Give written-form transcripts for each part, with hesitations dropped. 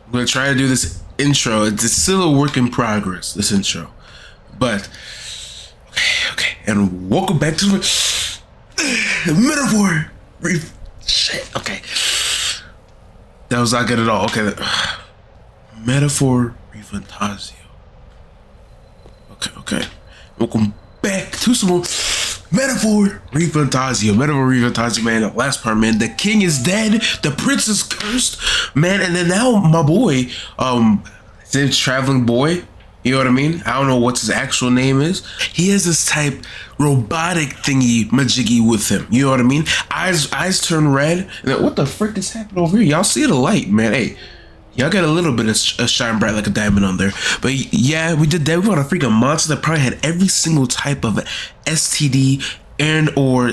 I'm gonna try to do this intro. It's still a work in progress, this intro. But okay. And welcome back to the metaphor. Shit. Okay. That was not good at all. Okay. Metaphor ReFantazio. Okay. Welcome back to some more Metaphor ReFantazio. Metaphor ReFantazio, man. The last part, man. The king is dead. The prince is cursed, man. And then now my boy, his name's Traveling Boy. You know what I mean? I don't know what his actual name is. He has this type robotic thingy majiggy with him. You know what I mean? Eyes turn red. And then, what the frick is happening over here? Y'all see the light, man. Hey, y'all got a little bit of shine bright like a diamond on there. But yeah, we did that. We got a freaking monster that probably had every single type of STD and or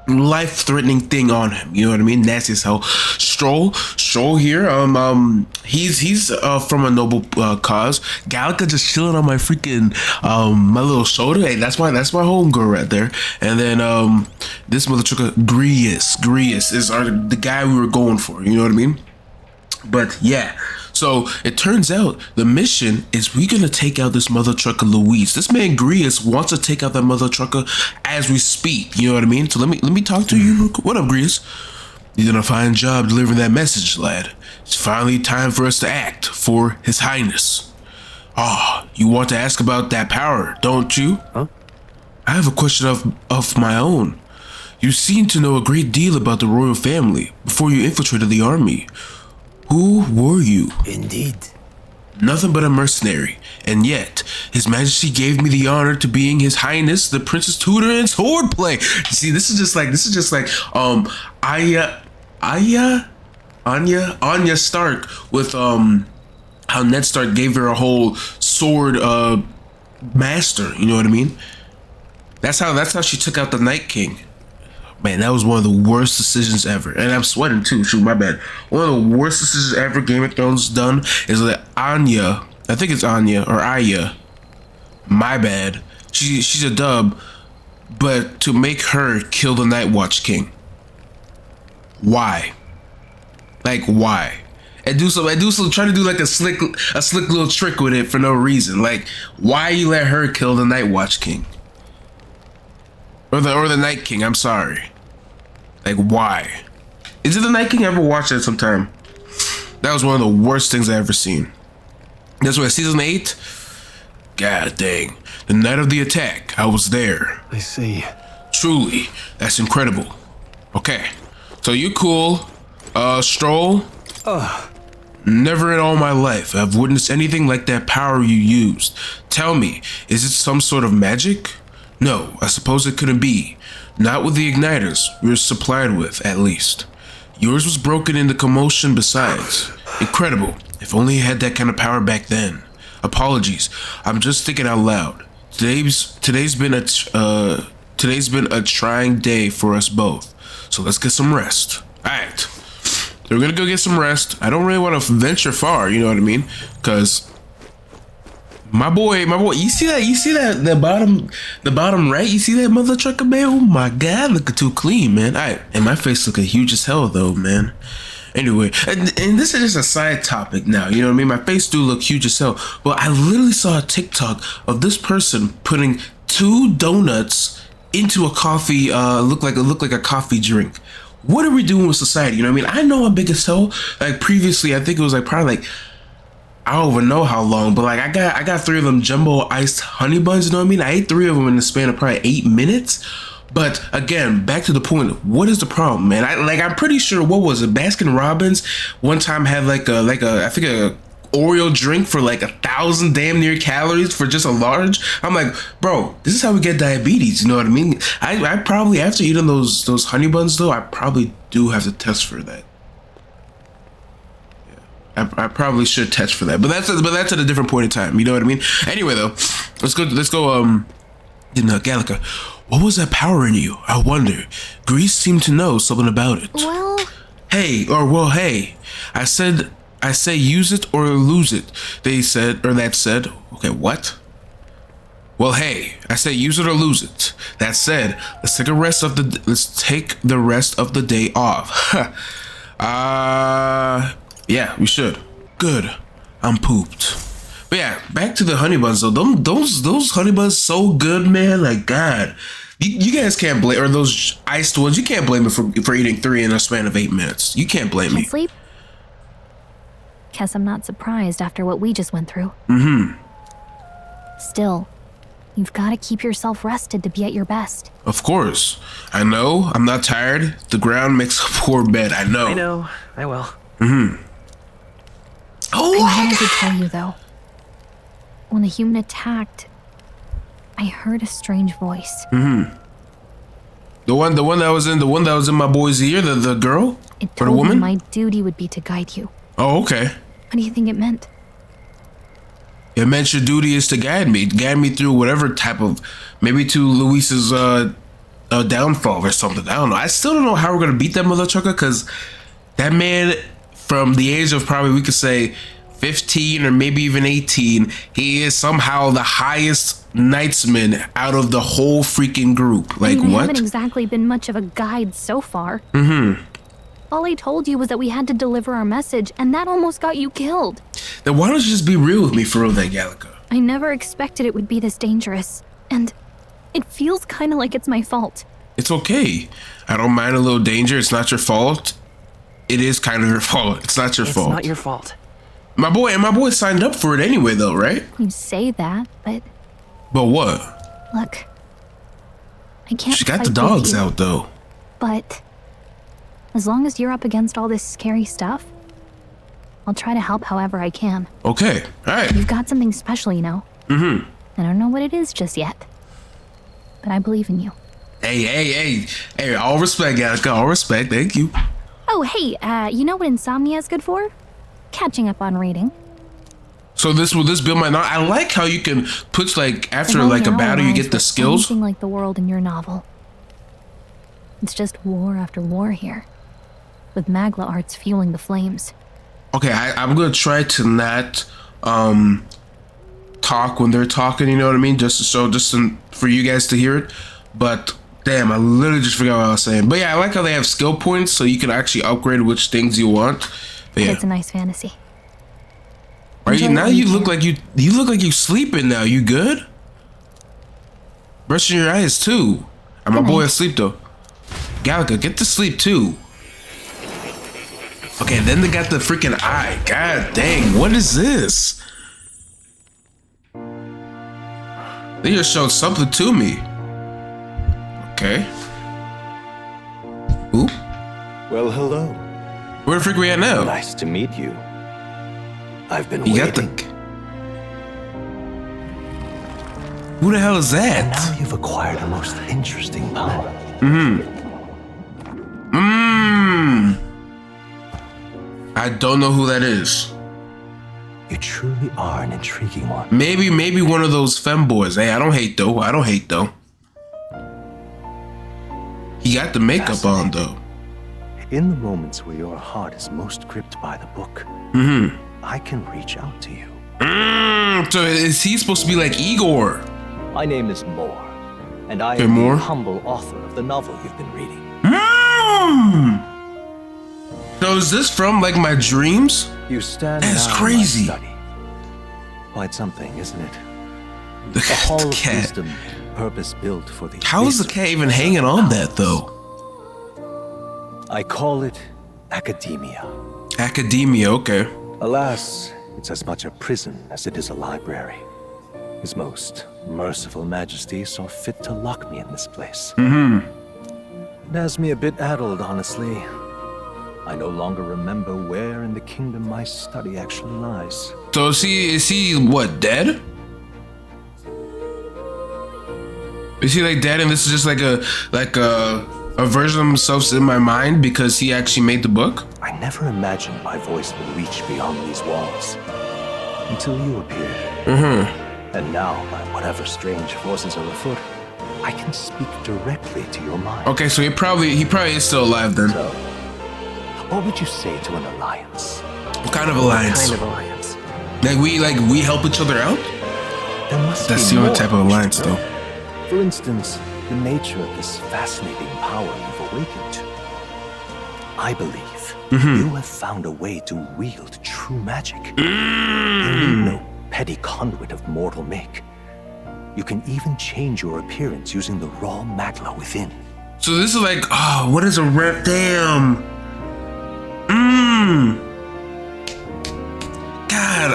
life-threatening thing on him. You know what I mean? Nasty as hell. STROHL here. He's from a noble cause. Gallica just chilling on my freaking my little shoulder. Hey, that's my homegirl right there. And then this mother trucker Grius is the guy we were going for. You know what I mean? But yeah, so it turns out the mission is we're gonna take out this mother trucker Luis. This man Grius wants to take out that mother trucker as we speak. You know what I mean? So let me talk to you. What up, Grius? You did a fine job delivering that message, lad. It's finally time for us to act for His Highness. You want to ask about that power, don't you? Huh? I have a question of my own. You seem to know a great deal about the royal family before you infiltrated the army. Who were you? Indeed. Nothing but a mercenary, and yet His Majesty gave me the honor to being His Highness, the Prince's tutor in swordplay. You see, this is just like Arya Stark with how Ned Stark gave her a whole sword master. You know what I mean? That's how she took out the Night King. Man, that was one of the worst decisions ever. And I'm sweating too. Shoot, my bad. One of the worst decisions ever Game of Thrones done is that Anya, I think it's Anya or Aya. My bad. She's a dub, but to make her kill the Night Watch King. Why? Like why? And do some try to do like a slick little trick with it for no reason. Like, why you let her kill the Night Watch King? Or the Night King, I'm sorry. Like, why? Is it the Night King? I ever watched it sometime? That was one of the worst things I ever seen. That's why season 8? God dang. The night of the attack, I was there. I see. Truly, that's incredible. Okay, so you cool. STROHL? Never in all my life have I witnessed anything like that power you used. Tell me, is it some sort of magic? No, I suppose it couldn't be. Not with the igniters we were supplied with, at least. Yours was broken in the commotion besides. Incredible. If only I had that kind of power back then. Apologies. I'm just thinking out loud. Today's been a trying day for us both. So let's get some rest. Alright. So we're gonna go get some rest. I don't really want to venture far, you know what I mean? Cause my boy, you see that the bottom right, you see that mother trucker, man? Oh my god, looking too clean, man. And my face looking huge as hell though, man. Anyway, and this is just a side topic now, you know what I mean? My face do look huge as hell, but I literally saw a TikTok of this person putting 2 donuts into a coffee, look like a coffee drink. What are we doing with society? You know what I mean? I know I'm big as hell. Like previously, I think it was like probably like, I don't even know how long, but like I got 3 of them jumbo iced honey buns, you know what I mean? I ate 3 of them in the span of probably 8 minutes. But again, back to the point, what is the problem, man? I'm pretty sure, what was it? Baskin Robbins one time had like a I think a Oreo drink for like 1,000 damn near calories for just a large. I'm like, bro, this is how we get diabetes, you know what I mean? I probably, after eating those honey buns though, I probably do have to test for that. I probably should test for that, but that's at a different point in time. You know what I mean? Anyway, though, let's go. Gallica, what was that power in you? I wonder. Greece seemed to know something about it. Well, hey. I say use it or lose it. That said. Okay, what? Well, hey, I say use it or lose it. That said, let's take the rest of the day off. Yeah, we should. Good. I'm pooped. But yeah, back to the honey buns though. Those honey buns so good, man. Like God, you guys can't blame, or those iced ones. You can't blame me for eating 3 in a span of 8 minutes. You can't blame me. Sleep? Guess I'm not surprised after what we just went through. Still, you've got to keep yourself rested to be at your best. Of course. I know. I'm not tired. The ground makes a poor bed. I know. I know. I will. Oh, I wanted to tell you though. When the human attacked, I heard a strange voice. The one that was in my boy's ear, the girl? It Or the told me woman? my duty would be to guide you. Oh, okay. What do you think it meant? It meant your duty is to guide me through whatever type of, maybe to Luis's downfall or something. I don't know. I still don't know how we're gonna beat that mother trucker, because that man, from the age of probably, we could say 15 or maybe even 18, he is somehow the highest knightsman out of the whole freaking group. Like, I mean, I what? haven't exactly been much of a guide so far. All I told you was that we had to deliver our message, and that almost got you killed. Then why don't you just be real with me for real then, Gallica? I never expected it would be this dangerous, and it feels kind of like it's my fault. It's okay. I don't mind a little danger. It's not your fault. It is kind of your fault. It's not your fault. It's not your fault. My boy signed up for it anyway, though, right? You say that, but But what? look, I can't. She got fight the with dogs you, out, though. But as long as you're up against all this scary stuff, I'll try to help however I can. Okay, all right. You've got something special, you know. I don't know what it is just yet, but I believe in you. Hey, all respect, Gallica, all respect, thank you. Oh, hey, you know what insomnia is good for? Catching up on reading. So will this build my knowledge? I like how you can put, like, after, And like, a all battle, you aligns get the with skills. Anything like the world in your novel. It's just war after war here, with Magla arts fueling the flames. Okay, I'm gonna try to not, talk when they're talking, you know what I mean? For you guys to hear it. But, damn, I literally just forgot what I was saying. But yeah, I like how they have skill points, so you can actually upgrade which things you want. But yeah. It's a nice fantasy. Right, Enjoy now it when you you look can. like you look like you sleeping now. You good? Brushing your eyes too. And my Good boy night. asleep though. Gallica, get to sleep too. Okay, then they got the freaking eye. God dang, what is this? They just showed something to me. Okay. Ooh, Well, hello. where the freak we at now? Nice to meet you. I've been You got waiting. Who the hell is And that? now you've acquired a most interesting power. I don't know who that is. You truly are an intriguing one. Maybe one of those femboys. Hey, I don't hate though. He got the makeup on though. In the moments where your heart is most gripped by the book, I can reach out to you. So is he supposed to be like Igor? My name is Moore, and I Okay, am Moore. the humble author of the novel you've been reading. So is this from like my dreams? You stand That's now crazy. in my study. Quite something, isn't it? The, A hall the of cat. wisdom, purpose-built for the How is the cat even hanging on that though? I call it academia. Academia, okay. Alas, it's as much a prison as it is a library. His most merciful majesty saw fit to lock me in this place. It has me a bit addled, honestly. I no longer remember where in the kingdom my study actually lies. So is he what, dead? Is he like dead and this is just like a version of himself in my mind because he actually made the book? I never imagined my voice would reach beyond these walls. Until you appeared. And now, by whatever strange forces are afoot, I can speak directly to your mind. Okay, so he probably is still alive then. So, what would you say to an alliance? What kind of alliance? Kind of alliance. Like we help each other out? There must That's be the only more type of we should alliance know. though. For instance, the nature of this fascinating power you've awakened to. I believe you have found a way to wield true magic. You need no petty conduit of mortal make. You can even change your appearance using the raw magla within. So this is like, oh, what is a rep? Damn. God,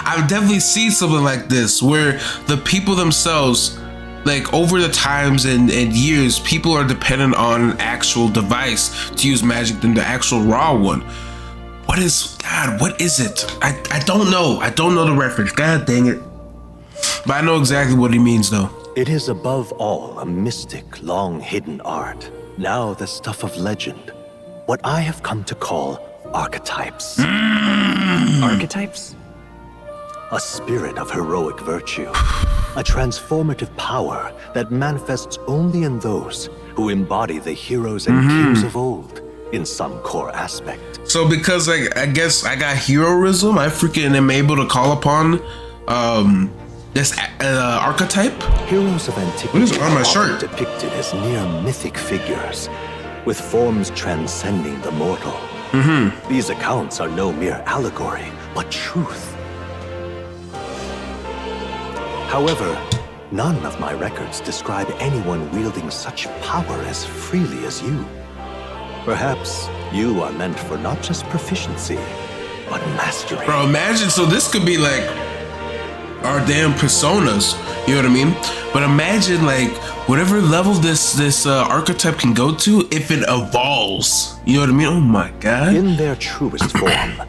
I've definitely seen something like this where the people themselves, like over the times and years, people are dependent on an actual device to use magic than the actual raw one. What is it? I don't know. I don't know the reference. God dang it. But I know exactly what he means though. It is above all a mystic, long-hidden art, now the stuff of legend, what I have come to call archetypes. Archetypes? A spirit of heroic virtue, a transformative power that manifests only in those who embody the heroes and kings of old in some core aspect. So because like I guess I got heroism, I freaking am able to call upon this archetype. Heroes of antiquity What is on my are shirt? depicted as near mythic figures, with forms transcending the mortal. These accounts are no mere allegory, but truth. However, none of my records describe anyone wielding such power as freely as you. Perhaps you are meant for not just proficiency, but mastery. Bro, imagine, so this could be like our damn personas, you know what I mean? But imagine like whatever level this archetype can go to if it evolves. You know what I mean? Oh my God. In their truest form,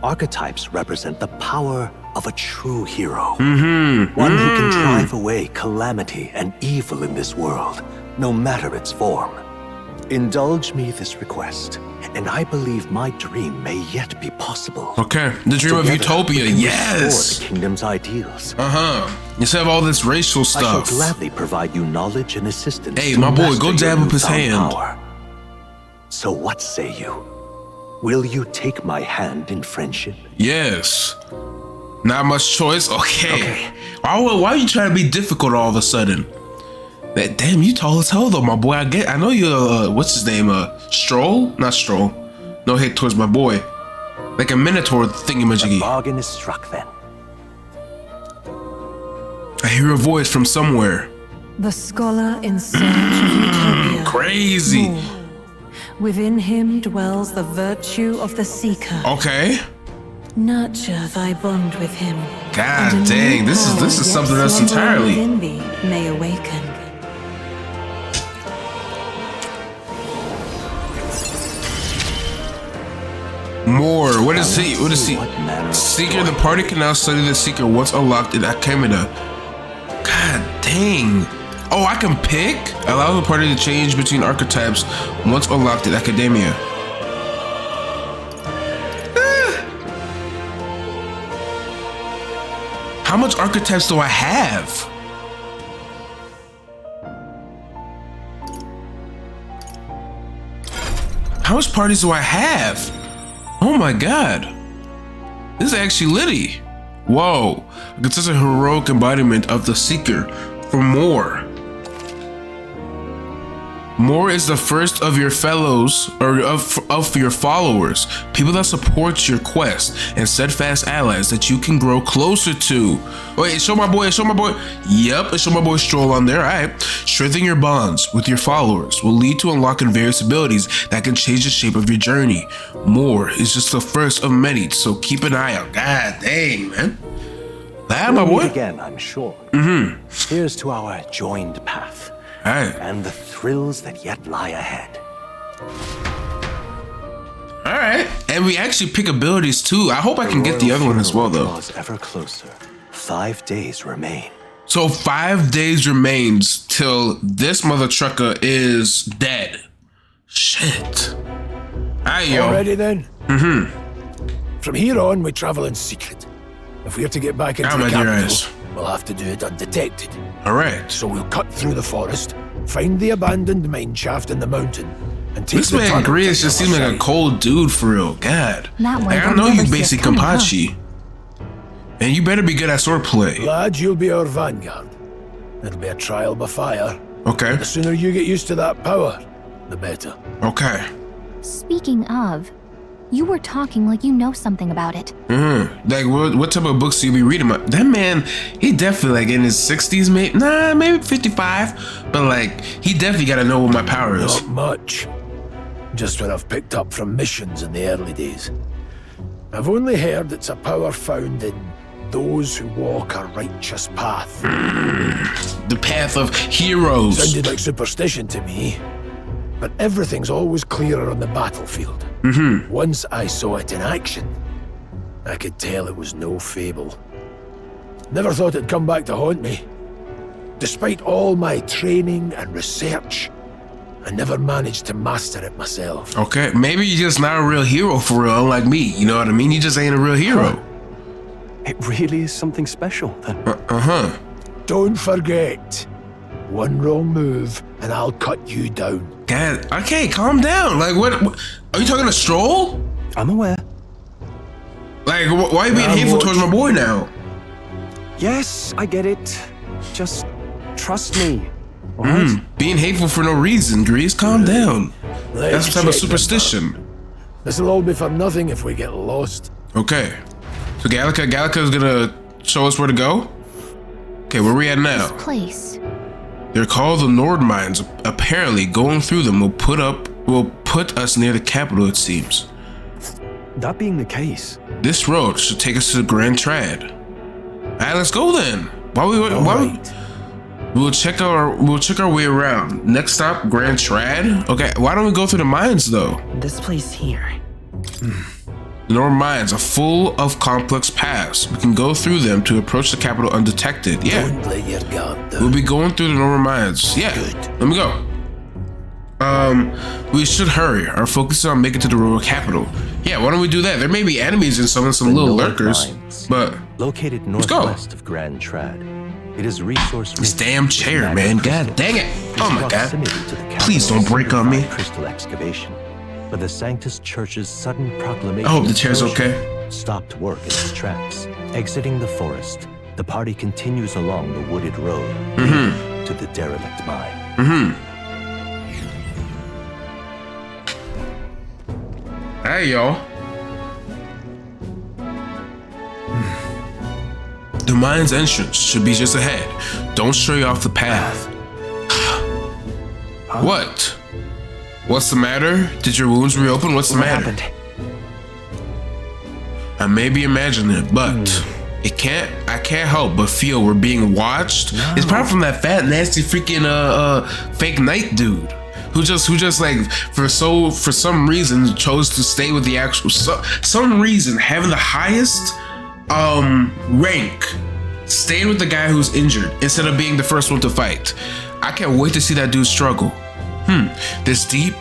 archetypes represent the power of a true hero. One who can drive away calamity and evil in this world, no matter its form. Indulge me this request, and I believe my dream may yet be possible. Okay, the dream of Together, utopia, we can yes. restore the kingdom's ideals. Let's have all this racial I stuff. shall gladly provide you knowledge and assistance. Hey, to my boy, master go your dab up his newfound hand. power. So what say you? Will you take my hand in friendship? Yes. Not much choice. Okay. Why are you trying to be difficult all of a sudden? That damn, you tall as hell though, my boy. I know you're what's his name? STROHL? Not STROHL. No hate towards my boy. Like a minotaur thingy-majiggy. Bargain is struck then. I hear a voice from somewhere. The scholar in search of utopia. Crazy. More. Within him dwells the virtue of the seeker. Okay. Nurture thy bond with him. God and a dang, new this power is yet something else slumbering entirely. Within thee may awaken. More. What is he? What is he? What manner of Seeker. The party can now study the seeker once unlocked in Akemida. God dang. Oh, I can pick? Allow the party to change between archetypes once unlocked in Academia. How much archetypes do I have? How much parties do I have? Oh my God. This is actually litty. Whoa. It's such a heroic embodiment of the Seeker. For more. More is the first of your fellows, or of your followers, people that support your quest, and steadfast allies that you can grow closer to. Wait, show my boy. Yep, show my boy STROHL on there. All right. Strengthening your bonds with your followers will lead to unlocking various abilities that can change the shape of your journey. More is just the first of many, so keep an eye out. God dang, man. That, my boy. Again, I'm sure. Here's to our joined path. All right. And the thrills that yet lie ahead. All right. And we actually pick abilities too. I hope I can get the other one as well though. Draws ever closer. 5 days remain. So 5 days remains till this mother trucker is dead. Shit. Alright, yo. All ready then? From here on, we travel in secret. If we're to get back into Ah, the my dear capital, eyes. we'll have to do it undetected. All right. So we'll cut through the forest, find the abandoned mine shaft in the mountain, and take This the man tunnel to Grias the just other seems like a side. cold dude for real. God. That way Like, I don't know you never see basic us coming, huh? Kampachi. And you better be good at swordplay. Lad, you'll be our vanguard. It'll be a trial by fire. Okay. The sooner you get used to that power, the better. Okay. Speaking of, you were talking like you know something about it. Like, what type of books do you be reading? That man, he definitely like in his 60s, maybe 55. But like, he definitely got to know what my power is. Not much. Just what I've picked up from missions in the early days. I've only heard it's a power found in those who walk a righteous path. The path of heroes. Sounded like superstition to me, but everything's always clearer on the battlefield. Once I saw it in action, I could tell it was no fable. Never thought it'd come back to haunt me. Despite all my training and research, I never managed to master it myself. Okay, maybe you're just not a real hero for real, unlike me. You know what I mean? You just ain't a real hero. It really is something special, then. Don't forget, one wrong move and I'll cut you down. God, okay, calm down. Like, what are you talking to STROHL? I'm aware. Like, why are you being hateful towards my boy now? Yes, I get it. Just trust me. All right? Being hateful for no reason, Grease, calm down. That's Let's some type of check superstition. This'll all be for nothing if we get lost. Okay. So Gallica's gonna show us where to go? Okay, where we at now? Place. They're called the Nord Mines. Apparently, going through them will put us near the capital, it seems. That being the case, This road should take us to the Grand Trad. Alright, let's go then. We'll check our way around. Next stop, Grand Trad. Okay, why don't we go through the mines though? This place here. The Nord Mines are full of complex paths. We can go through them to approach the capital undetected. Yeah. Don't let your guard down. We'll be going through the Nord Mines. Yeah. Let me go. We should hurry. Our focus is on making it to the royal capital. Yeah, why don't we do that? There may be enemies and some little Nord lurkers, Mines, but located go. northwest of Grand Trad. It is resource this rich damn with chair, magic man. crystal. God dang it. Its Oh my God. proximity to the capital Please don't break on me. simplified crystal excavation, but the Sanctus Church's sudden proclamation I hope the chair's of closure okay. stopped work in its tracks. Exiting the forest, the party continues along the wooded road leading to the derelict mine. Hey, y'all. The mine's entrance should be just ahead. Don't stray off the path. What? What's the matter? Did your wounds reopen? What's the what matter? happened? I may be imagining it, but I can't help but feel we're being watched. It's probably from that fat, nasty freaking fake knight dude. Who just like for some reason chose to stay with the actual some reason having the highest rank stayed with the guy who's injured instead of being the first one to fight. I can't wait to see that dude struggle. This deep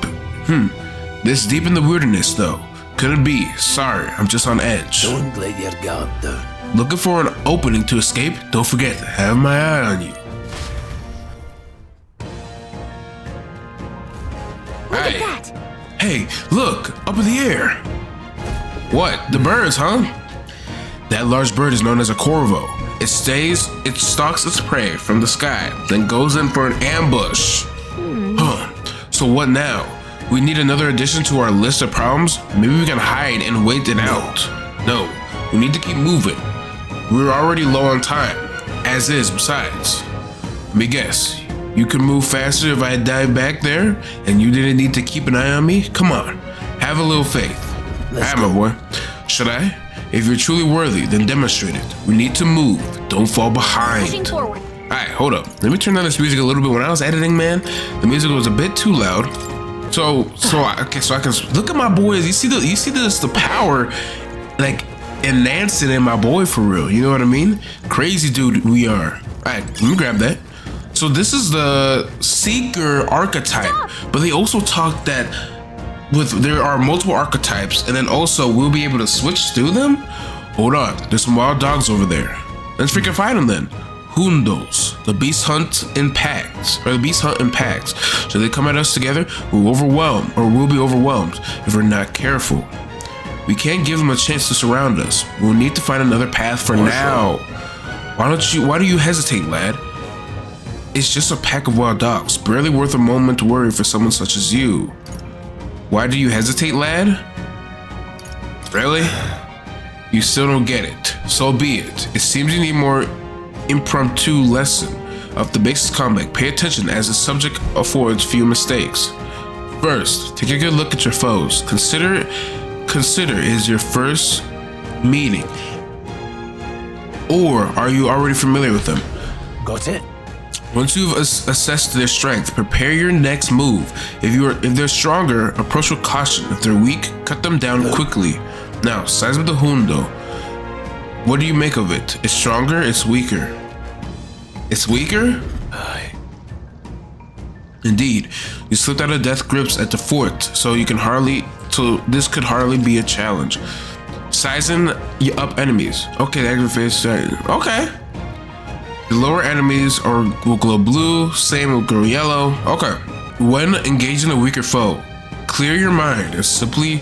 in the wilderness though. Could it be? Sorry, I'm just on edge. Don't let your guard down. Looking for an opening to escape? Don't forget to have my eye on you. Look at that! Hey, look, up in the air. What? The birds, huh? That large bird is known as a corvo. It stalks its prey from the sky, then goes in for an ambush. So what now? We need another addition to our list of problems? Maybe we can hide and wait it out. No, we need to keep moving. We're already low on time, as is besides. Let me guess. You could move faster if I had dived back there and you didn't need to keep an eye on me? Come on, have a little faith. Alright, my boy. Should I? If you're truly worthy, then demonstrate it. We need to move. Don't fall Pushing behind. forward. Alright, hold up. Let me turn down this music a little bit. When I was editing, man, the music was a bit too loud. So I can look at my boys. You see the power, like enhancing in my boy for real. You know what I mean? Crazy dude we are. Alright, let me grab that. So this is the Seeker archetype, but they also talk that there are multiple archetypes, and then also we'll be able to switch through them. Hold on, there's some wild dogs over there. Let's freaking fight them then. Hundos, the beast hunt in packs, So they come at us together, we'll be overwhelmed if we're not careful. We can't give them a chance to surround us. We'll need to find another path for now. Why do you hesitate, lad? It's just a pack of wild dogs, barely worth a moment to worry for someone such as you. Why do you hesitate, lad? Really? You still don't get it. So be it. It seems you need more impromptu lesson of the basic combat. Pay attention as the subject affords few mistakes. First, take a good look at your foes. Consider is your first meeting, or are you already familiar with them? Got it? Once you've assessed their strength, prepare your next move. If they're stronger, approach with caution. If they're weak, cut them down quickly. Now, size of the hundo. What do you make of it? It's stronger, it's weaker. It's weaker? Aye. Indeed. You slipped out of death grips at the fort, so this could hardly be a challenge. Sizing up enemies. Okay, the face. Okay. The lower enemies will glow blue, same will glow yellow. Okay. When engaging a weaker foe, clear your mind and simply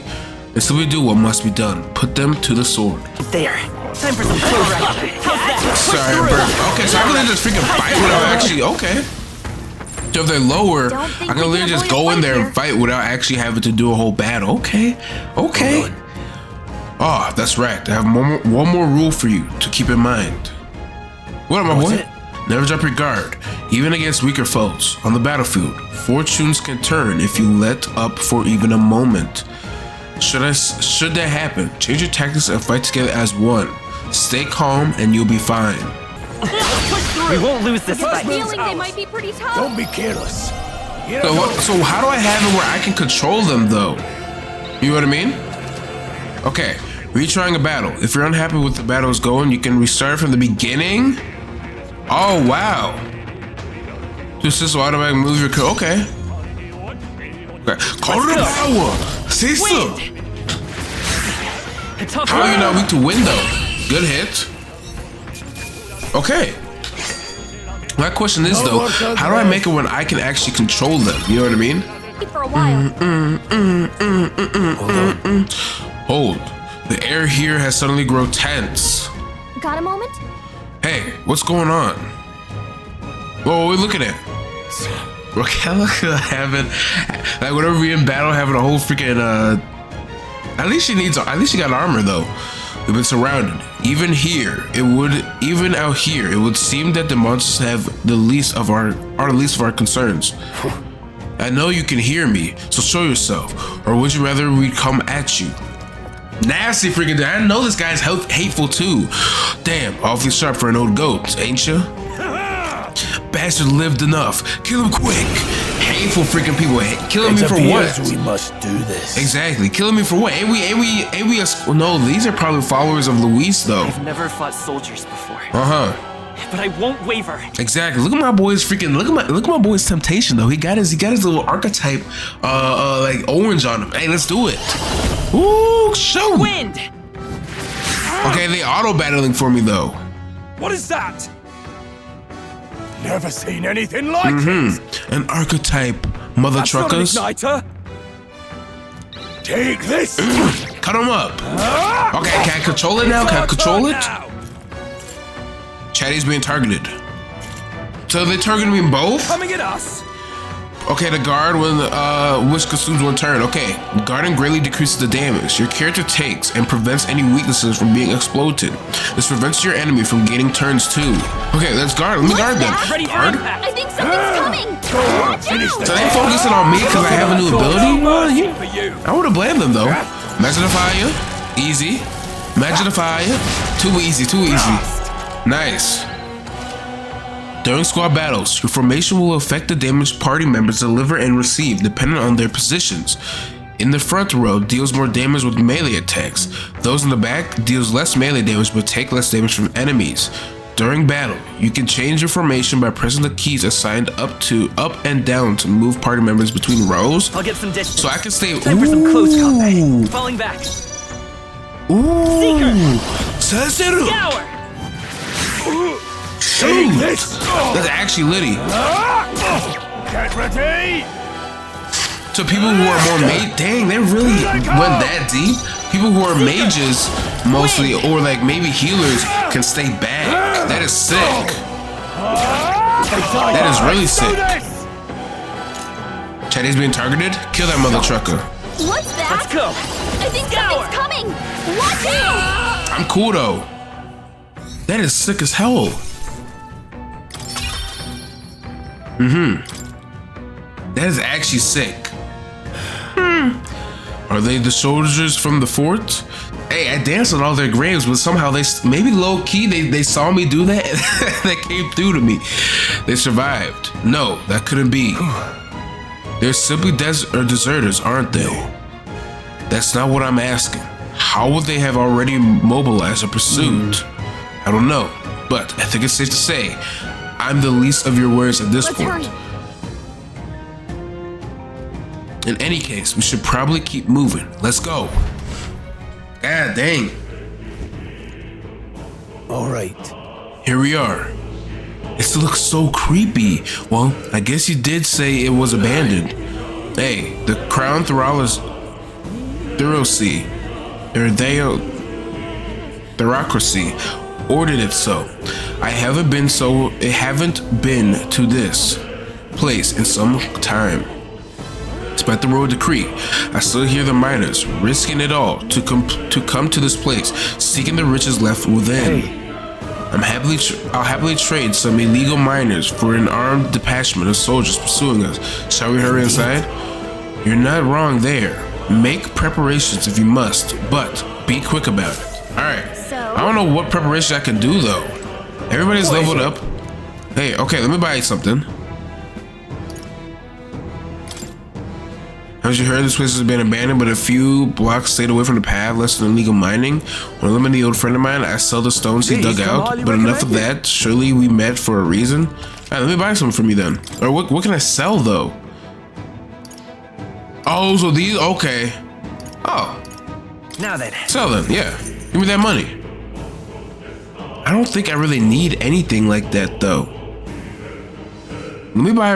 do what must be done. Put them to the sword. There. Time for some close action. How's that? Sorry, I'm burnt. Okay, so I can literally just freaking fight without actually. Okay. So if they're lower, I can literally just go in there and fight without actually having to do a whole battle. Okay. Okay. Oh, that's right. I have one more rule for you to keep in mind. What am I boy? Never drop your guard, even against weaker foes. On the battlefield, fortunes can turn if you let up for even a moment. Should that happen, change your tactics and fight together as one. Stay calm and you'll be fine. We won't lose this fight. Feeling they might be pretty tough. Don't be careless. So how do I have it where I can control them though? You know what I mean? Okay, retrying a battle. If you're unhappy with the battle is going, you can restart from the beginning. Oh wow. This is automatic move your okay. Call it a power. Say so. How are you not weak to wind though? Good hit. Okay. My question is though, how do I make it when I can actually control them? You know what I mean? For a while. Hold. The air here has suddenly grown tense. Got a moment? Hey, what's going on? What are we looking at? Raquel having, like, whenever we in battle, having a whole freaking, at least she got armor though. We've been surrounded. Even out here, it would seem that the monsters have the least of our concerns. I know you can hear me, so show yourself. Or would you rather we come at you? Nasty freaking, I know this guy's hateful too. Damn, awfully sharp for an old goat, ain't you? Bastard lived enough. Kill him quick. Hateful freaking people. Killing me for what? We must do this. Exactly. Killing me for what? Ain't we no, these are probably followers of Luis though. I've never fought soldiers before. But I won't waver. Exactly. Look at my boy's freaking look at my boy's temptation though. He got his little archetype like orange on him. Hey, let's do it. Ooh, show. Wind. Okay, they auto battling for me though. What is that? Never seen anything like it. An archetype, mother That's truckers. Not an igniter. Take this. Cut him up. Okay, can I control it now? Can I control it? Chatty's being targeted. So they targeted me both? Coming at us. Okay, the guard which consumes one turn. Okay, guarding greatly decreases the damage your character takes and prevents any weaknesses from being exploited. This prevents your enemy from gaining turns too. Okay, let's guard. Let me guard them. Guard? I think something's coming. Watch out. So they focusing on me because I have a new ability? I would have blamed them though. Magnifier, easy. Magnifier, too easy, too easy. Nice. During squad battles, your formation will affect the damage party members deliver and receive depending on their positions. In the front row, deals more damage with melee attacks. Those in the back deals less melee damage but take less damage from enemies. During battle, you can change your formation by pressing the keys assigned up and down to move party members between rows. I'll get some distance. So I can stay. Time for some close combat. Falling back. Ooh. Seeker. Scour. Shoot! That's actually litty. Get ready. So people who are more dang, they really went that deep. People who are mages mostly, or like maybe healers, can stay back. That is sick. That is really sick. Chatty's being targeted. Kill that mother trucker. What's that? Let's go. I think something's coming! Watch out! I'm cool though. That is sick as hell. That is actually sick. Are they the soldiers from the fort? Hey, I danced on all their graves, but somehow maybe low key, they saw me do that. That came through to me. They survived. No, that couldn't be. They're simply deserters, aren't they? That's not what I'm asking. How would they have already mobilized a pursuit? I don't know, but I think it's safe to say I'm the least of your worries at this point. Hurry. In any case, we should probably keep moving. Let's go. God dang. All right. Here we are. It looks so creepy. Well, I guess you did say it was abandoned. Hey, the Crown Thrallers, Theocracy ordered it so. I haven't been to this place in some time. Despite the royal decree, I still hear the miners risking it all to come to this place, seeking the riches left within. I'll happily trade some illegal miners for an armed detachment of soldiers pursuing us. Shall we hurry inside? You're not wrong there. Make preparations if you must, but be quick about it. Alright. I don't know what preparation I can do though. Everybody's leveled up. Hey, okay, let me buy you something. Haven't you heard this place has been abandoned, but a few blocks stayed away from the path, less than illegal mining? When I met the old friend of mine, I sell the stones he dug out, but enough of that. Surely we met for a reason. Alright, let me buy some from you then. Or what can I sell though? Oh, so these, okay. Oh. Now then. Sell them, yeah. Give me that money. I don't think I really need anything like that though. Let me buy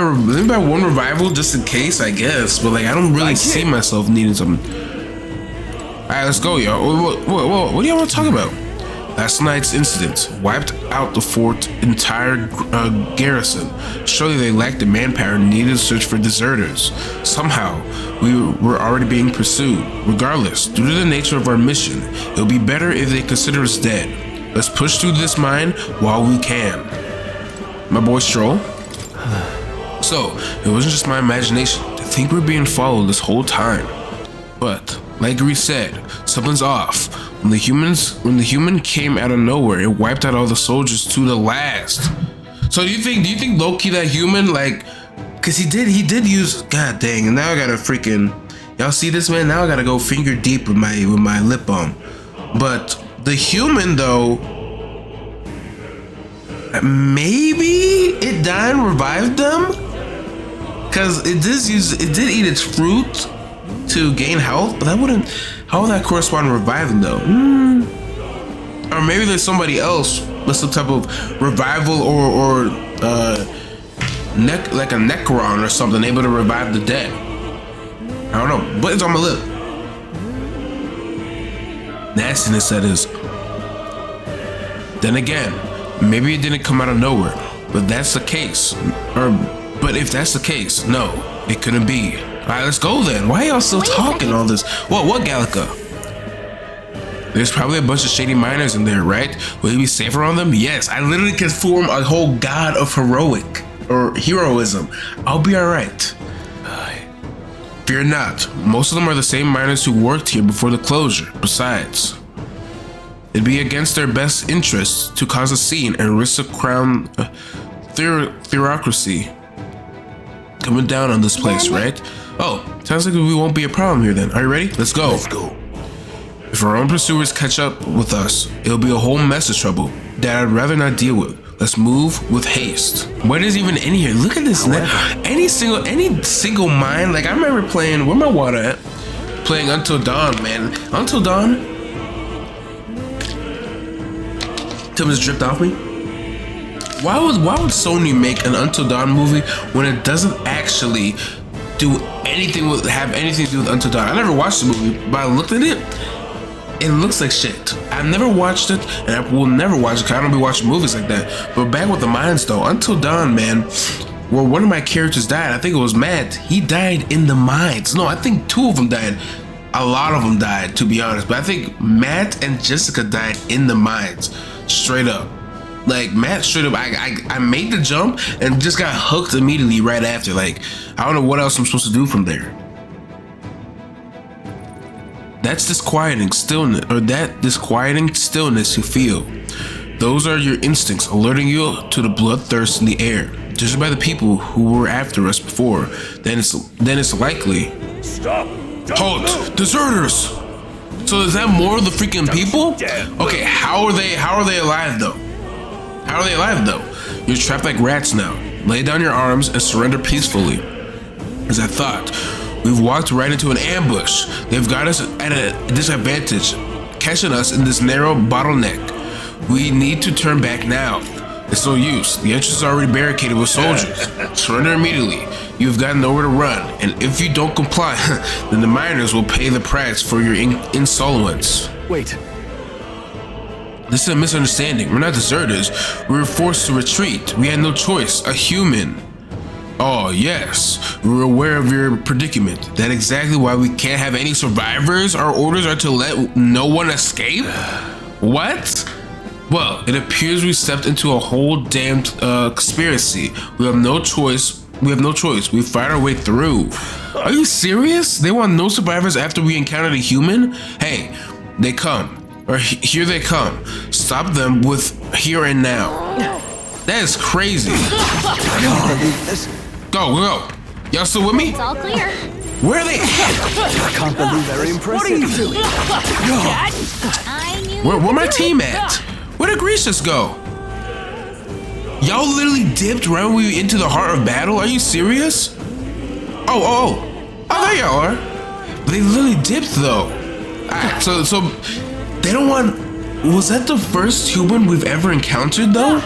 one revival just in case, I guess. But like, I don't really see myself needing something. All right, let's go, y'all. What do y'all want to talk about? Last night's incident wiped out the fort's entire garrison. Surely they lacked the manpower needed to search for deserters. Somehow, we were already being pursued. Regardless, due to the nature of our mission, it'll be better if they consider us dead. Let's push through this mine while we can. My boy STROHL. So, it wasn't just my imagination to think we're being followed this whole time. But, like Grease said, something's off. When the human came out of nowhere, it wiped out all the soldiers to the last. So do you think low-key that human, like, cause he did use, god dang, and now I gotta freaking, y'all see this, man? Now I gotta go finger deep with my lip balm. But the human though, maybe it died and revived them? Cause it did eat its fruit to gain health, but how would that correspond to reviving though? Or maybe there's somebody else with some type of revival or like a Necron or something able to revive the dead. I don't know, but it's on my lip. Nastiness, that is. Then again, maybe it didn't come out of nowhere, but that's the case. But if that's the case, no, it couldn't be. All right, let's go then. Why are y'all still talking all this? What Gallica? There's probably a bunch of shady miners in there, right? Will you be safer on them? Yes, I literally can form a whole god of heroism. I'll be all right. Fear not. Most of them are the same miners who worked here before the closure. Besides, it'd be against their best interests to cause a scene and risk the crown theocracy coming down on this place, right? Oh, sounds like we won't be a problem here then. Are you ready? Let's go. Let's go. If our own pursuers catch up with us, it'll be a whole mess of trouble that I'd rather not deal with. Let's move with haste. What is even in here? Look at this. Any single mine. Like I remember playing, where my water at? Playing Until Dawn, man. Until Dawn. Tim just dripped off me. Why would Sony make an Until Dawn movie when it doesn't actually have anything to do with Until Dawn? I never watched the movie, but I looked at it. It looks like shit. I've never watched it, and I will never watch it because I don't be watching movies like that. But back with the mines though, Until Dawn, man, where one of my characters died. I think it was Matt. He died in the mines. No, I think 2 of them died. A lot of them died, to be honest. But I think Matt and Jessica died in the mines, straight up. Like Matt straight up, I made the jump and just got hooked immediately right after. Like, I don't know what else I'm supposed to do from there. That's disquieting stillness, or that disquieting stillness you feel. Those are your instincts alerting you to the bloodthirst in the air. Judged by the people who were after us before, then it's likely. Stop! Halt! Deserters! So is that more of the freaking people? Okay, how are they alive though? How are they alive though? You're trapped like rats now. Lay down your arms and surrender peacefully. As I thought, we've walked right into an ambush. They've got us at a disadvantage, catching us in this narrow bottleneck. We need to turn back now. It's no use. The entrance is already barricaded with soldiers. Surrender immediately. You've got nowhere to run, and if you don't comply, then the miners will pay the price for your insolence. Wait. This is a misunderstanding. We're not deserters. We were forced to retreat. We had no choice. A human. Oh, yes. We were aware of your predicament. That's exactly why we can't have any survivors. Our orders are to let no one escape? What? Well, it appears we stepped into a whole damned conspiracy. We have no choice. We fight our way through. Are you serious? They want no survivors after we encountered a human? Hey, they come. Or here they come. Stop them with here and now. That is crazy. Go. Y'all still with me? It's all clear. Where are they at? I can't believe very impressive. What are you doing? I knew. Where my team at? Where did Gracious go? Y'all literally dipped right when we were into the heart of battle? Are you serious? Oh, there y'all are. They literally dipped though. Alright, so they don't want. Was that the first human we've ever encountered though?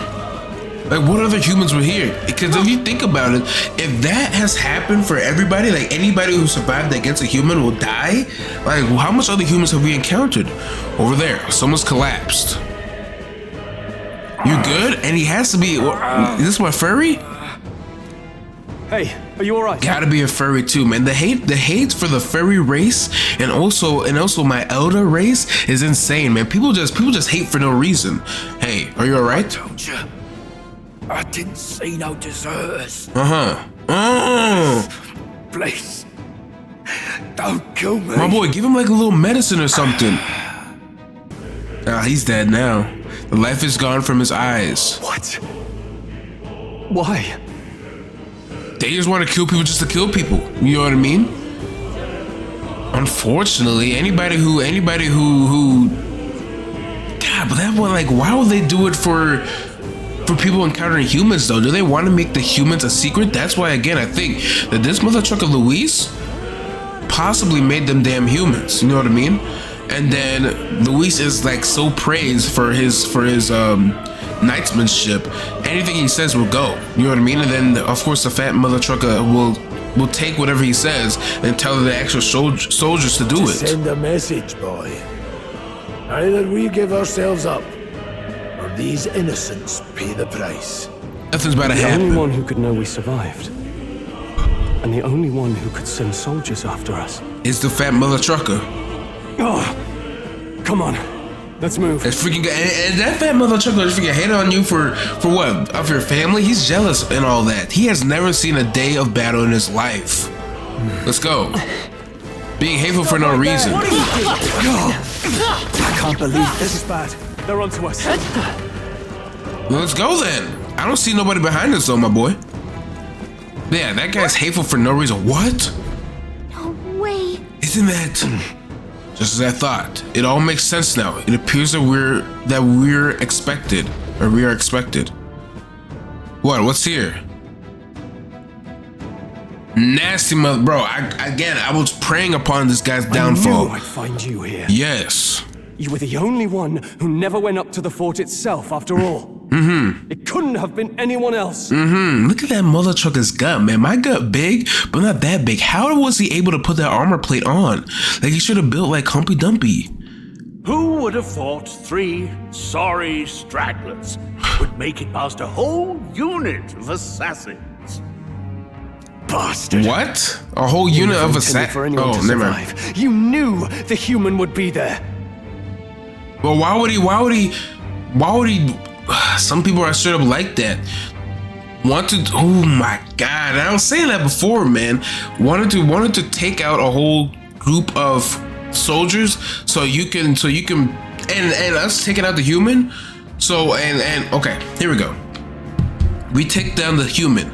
Like, what other humans were here? Because if you think about it, if that has happened for everybody, like anybody who survived against a human will die, like how much other humans have we encountered? Over there, someone's collapsed. You good? And he has to be. Is this my furry? Hey, are you alright? Gotta be a furry too, man. The hate for the furry race and also my elder race is insane, man. People just hate for no reason. Hey, are you alright? Told you. I didn't see no deserters. Please. Don't kill me. My boy, give him like a little medicine or something. Ah, he's dead now. The life is gone from his eyes. What? Why? They just want to kill people just to kill people. You know what I mean? Unfortunately, anybody who God, but that one, like, why would they do it for people encountering humans though? Do they want to make the humans a secret? That's why, again, I think that this mother trucker Luis possibly made them damn humans. You know what I mean? And then Luis is like so praised for his knightsmanship. Anything he says will go. You know what I mean? And then of course the fat mother trucker will take whatever he says and tell the actual soldiers to do it. Send a message, boy. Either we give ourselves up, or these innocents pay the price. Nothing's about to The happen. only one who could know we survived. And the only one who could send soldiers after us. It's the fat mother trucker. Oh, come on. Let's move. That's freaking good. And that fat mother trucker is freaking hating on you for what? Of your family? He's jealous and all that. He has never seen a day of battle in his life. Let's go. Being hateful for no reason. I can't believe this is bad. They're onto us. Let's go then. I don't see nobody behind us though, my boy. Yeah, that guy's hateful for no reason. What? No way. Isn't that just as I thought? It all makes sense now. It appears that we're expected, or we are expected. What's here? Nasty mother, bro. I was preying upon this guy's downfall. I knew I'd find you here. Yes. You were the only one who never went up to the fort itself, after all. It couldn't have been anyone else. Look at that mother trucker's gut, man. My gut big, but not that big. How was he able to put that armor plate on? Like he should have built like Humpy Dumpy. Who would have thought 3 sorry stragglers would make it past a whole unit of assassins? bastard. What? A whole unit of Intended for anyone Oh, to never mind. survive. You knew the human would be there. Well, why would he? Some people are straight up like that. Oh my God! I was saying that before, man. Wanted to take out a whole group of soldiers so you can and us taking out the human. So and okay, here we go. We take down the human,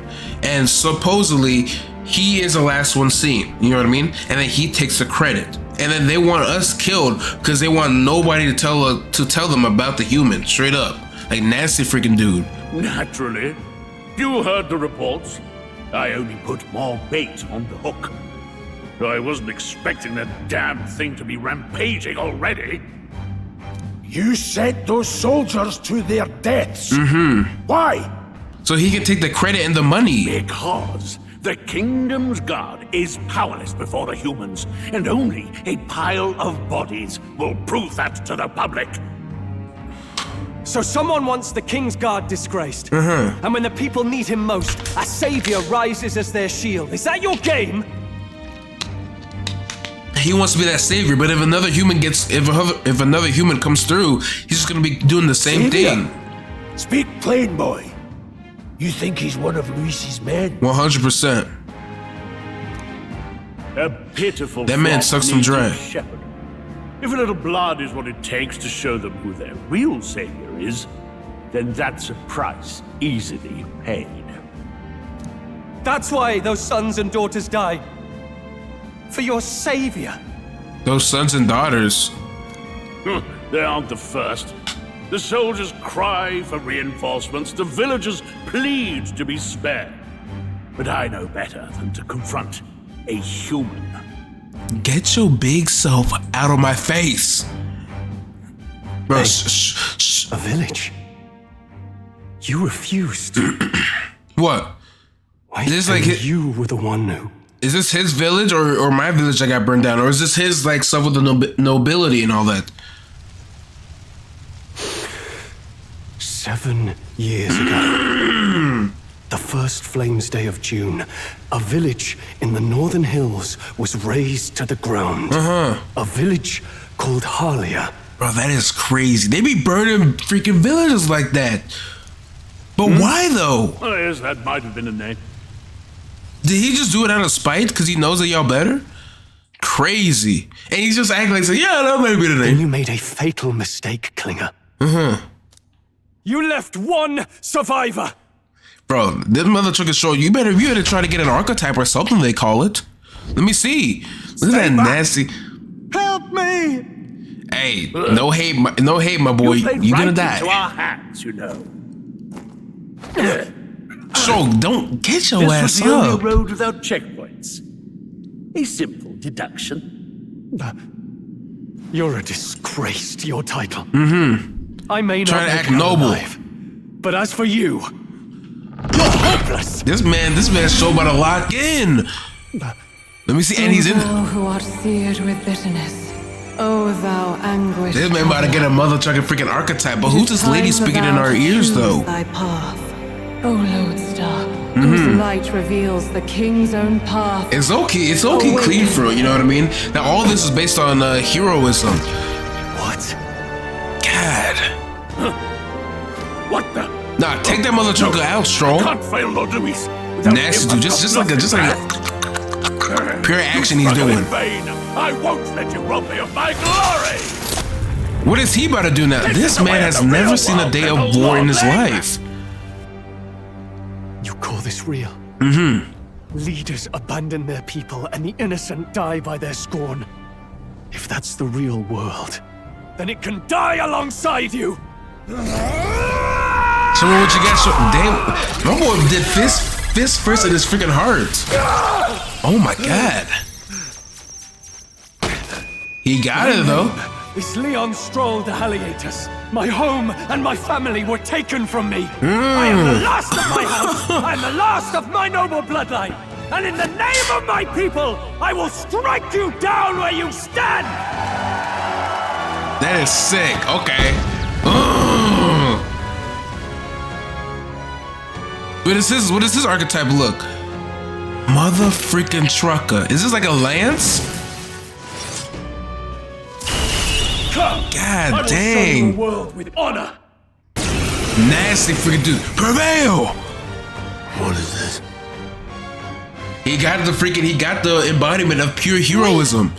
and supposedly he is the last one seen. You know what I mean? And then he takes the credit. And then they want us killed because they want nobody to tell them about the human. Straight up, like nasty freaking dude. Naturally. You heard the reports. I only put more bait on the hook. I wasn't expecting that damn thing to be rampaging already. You sent those soldiers to their deaths. Why? So he can take the credit and the money. Because the kingdom's guard is powerless before the humans, and only a pile of bodies will prove that to the public. So someone wants the King's Guard disgraced. And when the people need him most, a savior rises as their shield. Is that your game? He wants to be that savior, but if another human if another human comes through, he's just gonna be doing the same Savior? thing. Speak plain, boy. You think he's one of Luis's men? 100%. A pitiful That man flock sucks him needs a dry. shepherd. If a little blood is what it takes to show them who their real savior is, then that's a price easily paid. That's why those sons and daughters died. For your savior. Those sons and daughters. They aren't the first. The soldiers cry for reinforcements, the villagers plead to be spared. But I know better than to confront a human. Get your big self out of my face. Bro, Hey. shh. A village. You refused. What? Why? Is this like you were the one who... Is this his village or my village that got burned down? Or is this his like stuff with the nobility and all that? 7 years ago, the first Flames Day of June, a village in the northern hills was razed to the ground. A village called Harlia. Bro, that is crazy. They be burning freaking villages like that. But why though? Well, yes, that might have been a name. Did he just do it out of spite because he knows that y'all better? Crazy. And he's just acting like, yeah, that might be the Then name. you made a fatal mistake, Klinger. You left one survivor. Bro, this mother took a show. You better try to get an archetype or something they call it. Let me see. Look at that nasty. Help me! Hey, no hate, my boy. played You're gonna right die. into our hands, you know. So don't get your This ass was the only up. road without checkpoints. A simple deduction. You're a disgrace to your title. I may not Trying to make act it out noble. alive, but as for you, you're hopeless. This man's so about to lock in. Let me see, and he's in. Thou who art seared with bitterness, O thou anguish. This man about to get a mother trucking freaking archetype. But who's this lady speaking in our ears though? Thy path, O lodestar, whose light reveals the king's own path. It's okay clean for it, you know what I mean? Now all this is based on heroism. What? God. What the? Nah, take that mother trucker out, Strohl. Can't fail Lord Luis. Without Nasty him, dude, I've just got like nothing. pure action he's Struggle in doing. vain. I won't let you rob me of my glory. What is he about to do now? This man has never seen a day of war in his life. You call this real? Leaders abandon their people and the innocent die by their scorn. If that's the real world, then it can die alongside you! Show me what you got. Damn, my boy did fist first in his freaking heart. Oh my God. He got it though. It's Leon STROHL the Haliatus. My home and my family were taken from me. I am the last of my house. I am the last of my noble bloodline. And in the name of my people, I will strike you down where you stand! That is sick. Okay. What does his archetype look? Mother freaking trucker. Is this like a lance? Come. God I will dang. show the world with honor. Nasty freaking dude. Prevail. What is this? He got the embodiment of pure heroism.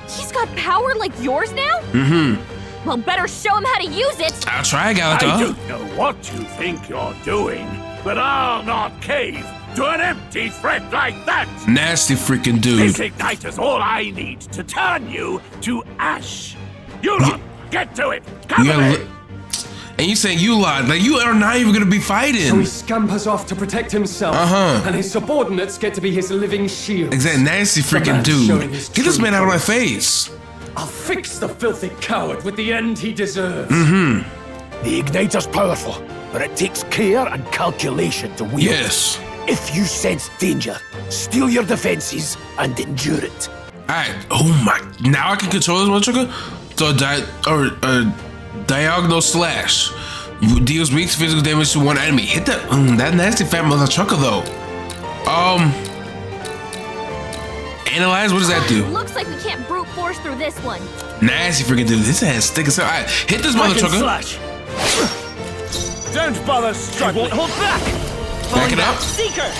He's got power like yours now? Mm-hmm. Well, better show him how to use it. I'll try, I Galata. don't know what you think you're doing, but I'll not cave to an empty threat like that. Nasty freaking dude. This igniter's all I need to turn you to ash. You lot, get to it. Come You gotta away. And you saying you lot, like you are not even gonna be So fighting. he scampers off to protect himself. Uh-huh. And his subordinates get to be his living shields. Exactly, nasty The freaking man's showing dude. his Get this true man out of my colors. face. I'll fix the filthy coward with the end he deserves. Mm-hmm. The igniter's powerful, but it takes care and calculation to wield. Yes. If you sense danger, steel your defenses and endure it. Alright. Oh my. Now I can control this motherfucker? So diagonal slash. Deals weak physical damage to one enemy. Hit that that nasty fat mother trucker though. Analyze, what does that do? Looks like we can't brute force through this one. Nasty freaking dude. This ass thick as hell. Alright, hit this mother trucker. Slash. Don't bother I struggling. won't hold back. Back it up. Seeker.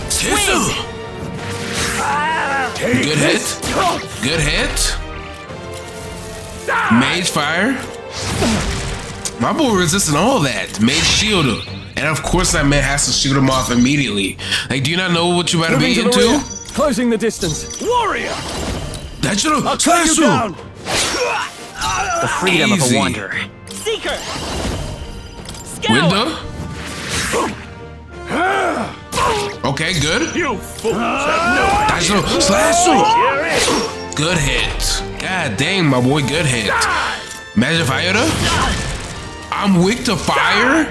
Tissue. Good hit. Good hit. Mage fire. My boy resisting all that. Mage shielder. And of course that man has to shoot him off immediately. Like, do you not know what you better Moving be to the rear, into? closing the distance. Warrior. That should I'll have track you down. The freedom of Easy. a wanderer. Seeker. Scour. Window. Okay, good. You fools have no That's no slash. Good hit. God dang, my boy, good hit. Magic fire. I'm weak to fire.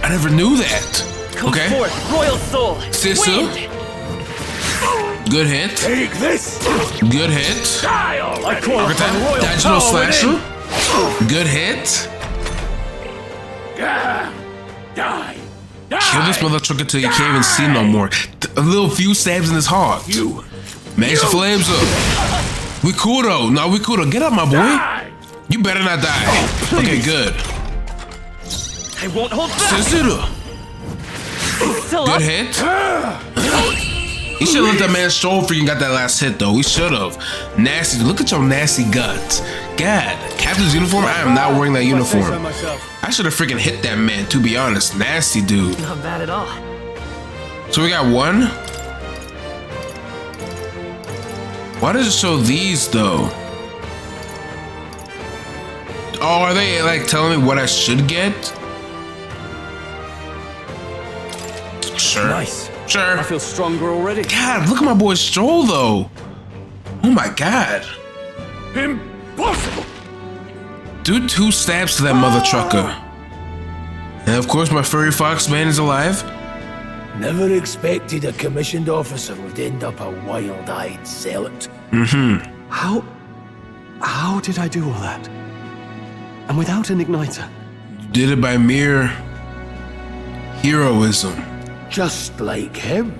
I never knew that. Come Okay. forth, royal soul. Sister. Wind. Good hit. Take this! Good hit. die already. Call upon royal Digital power within. slasher. Good hit. Die. Die. Kill this mother trucker till you can't even see no more. A little few stabs in his heart. You. Match the flames up. We cool though. No, we cool though. Get up, my boy. Die. You better not die. Okay, good. I won't hold back. Sister. Still Good up. hit. He should have let that man stroll freaking got that last hit though. We should have. Nasty. Look at your nasty guts. God. Captain's uniform? I am not wearing that If I say so uniform. myself. I should have freaking hit that man, to be honest. Nasty dude. Not bad at all. So we got one. Why does it show these though? Oh, are they like telling me what I should get? Sure. Nice. Sure. I feel stronger already. God, look at my boy Strohl though. Oh my God. Impossible. Do 2 stabs to that mother trucker. And of course my furry fox man is alive. Never expected a commissioned officer would end up a wild-eyed zealot. How did I do all that? And without an igniter? You did it by mere heroism. Just like him.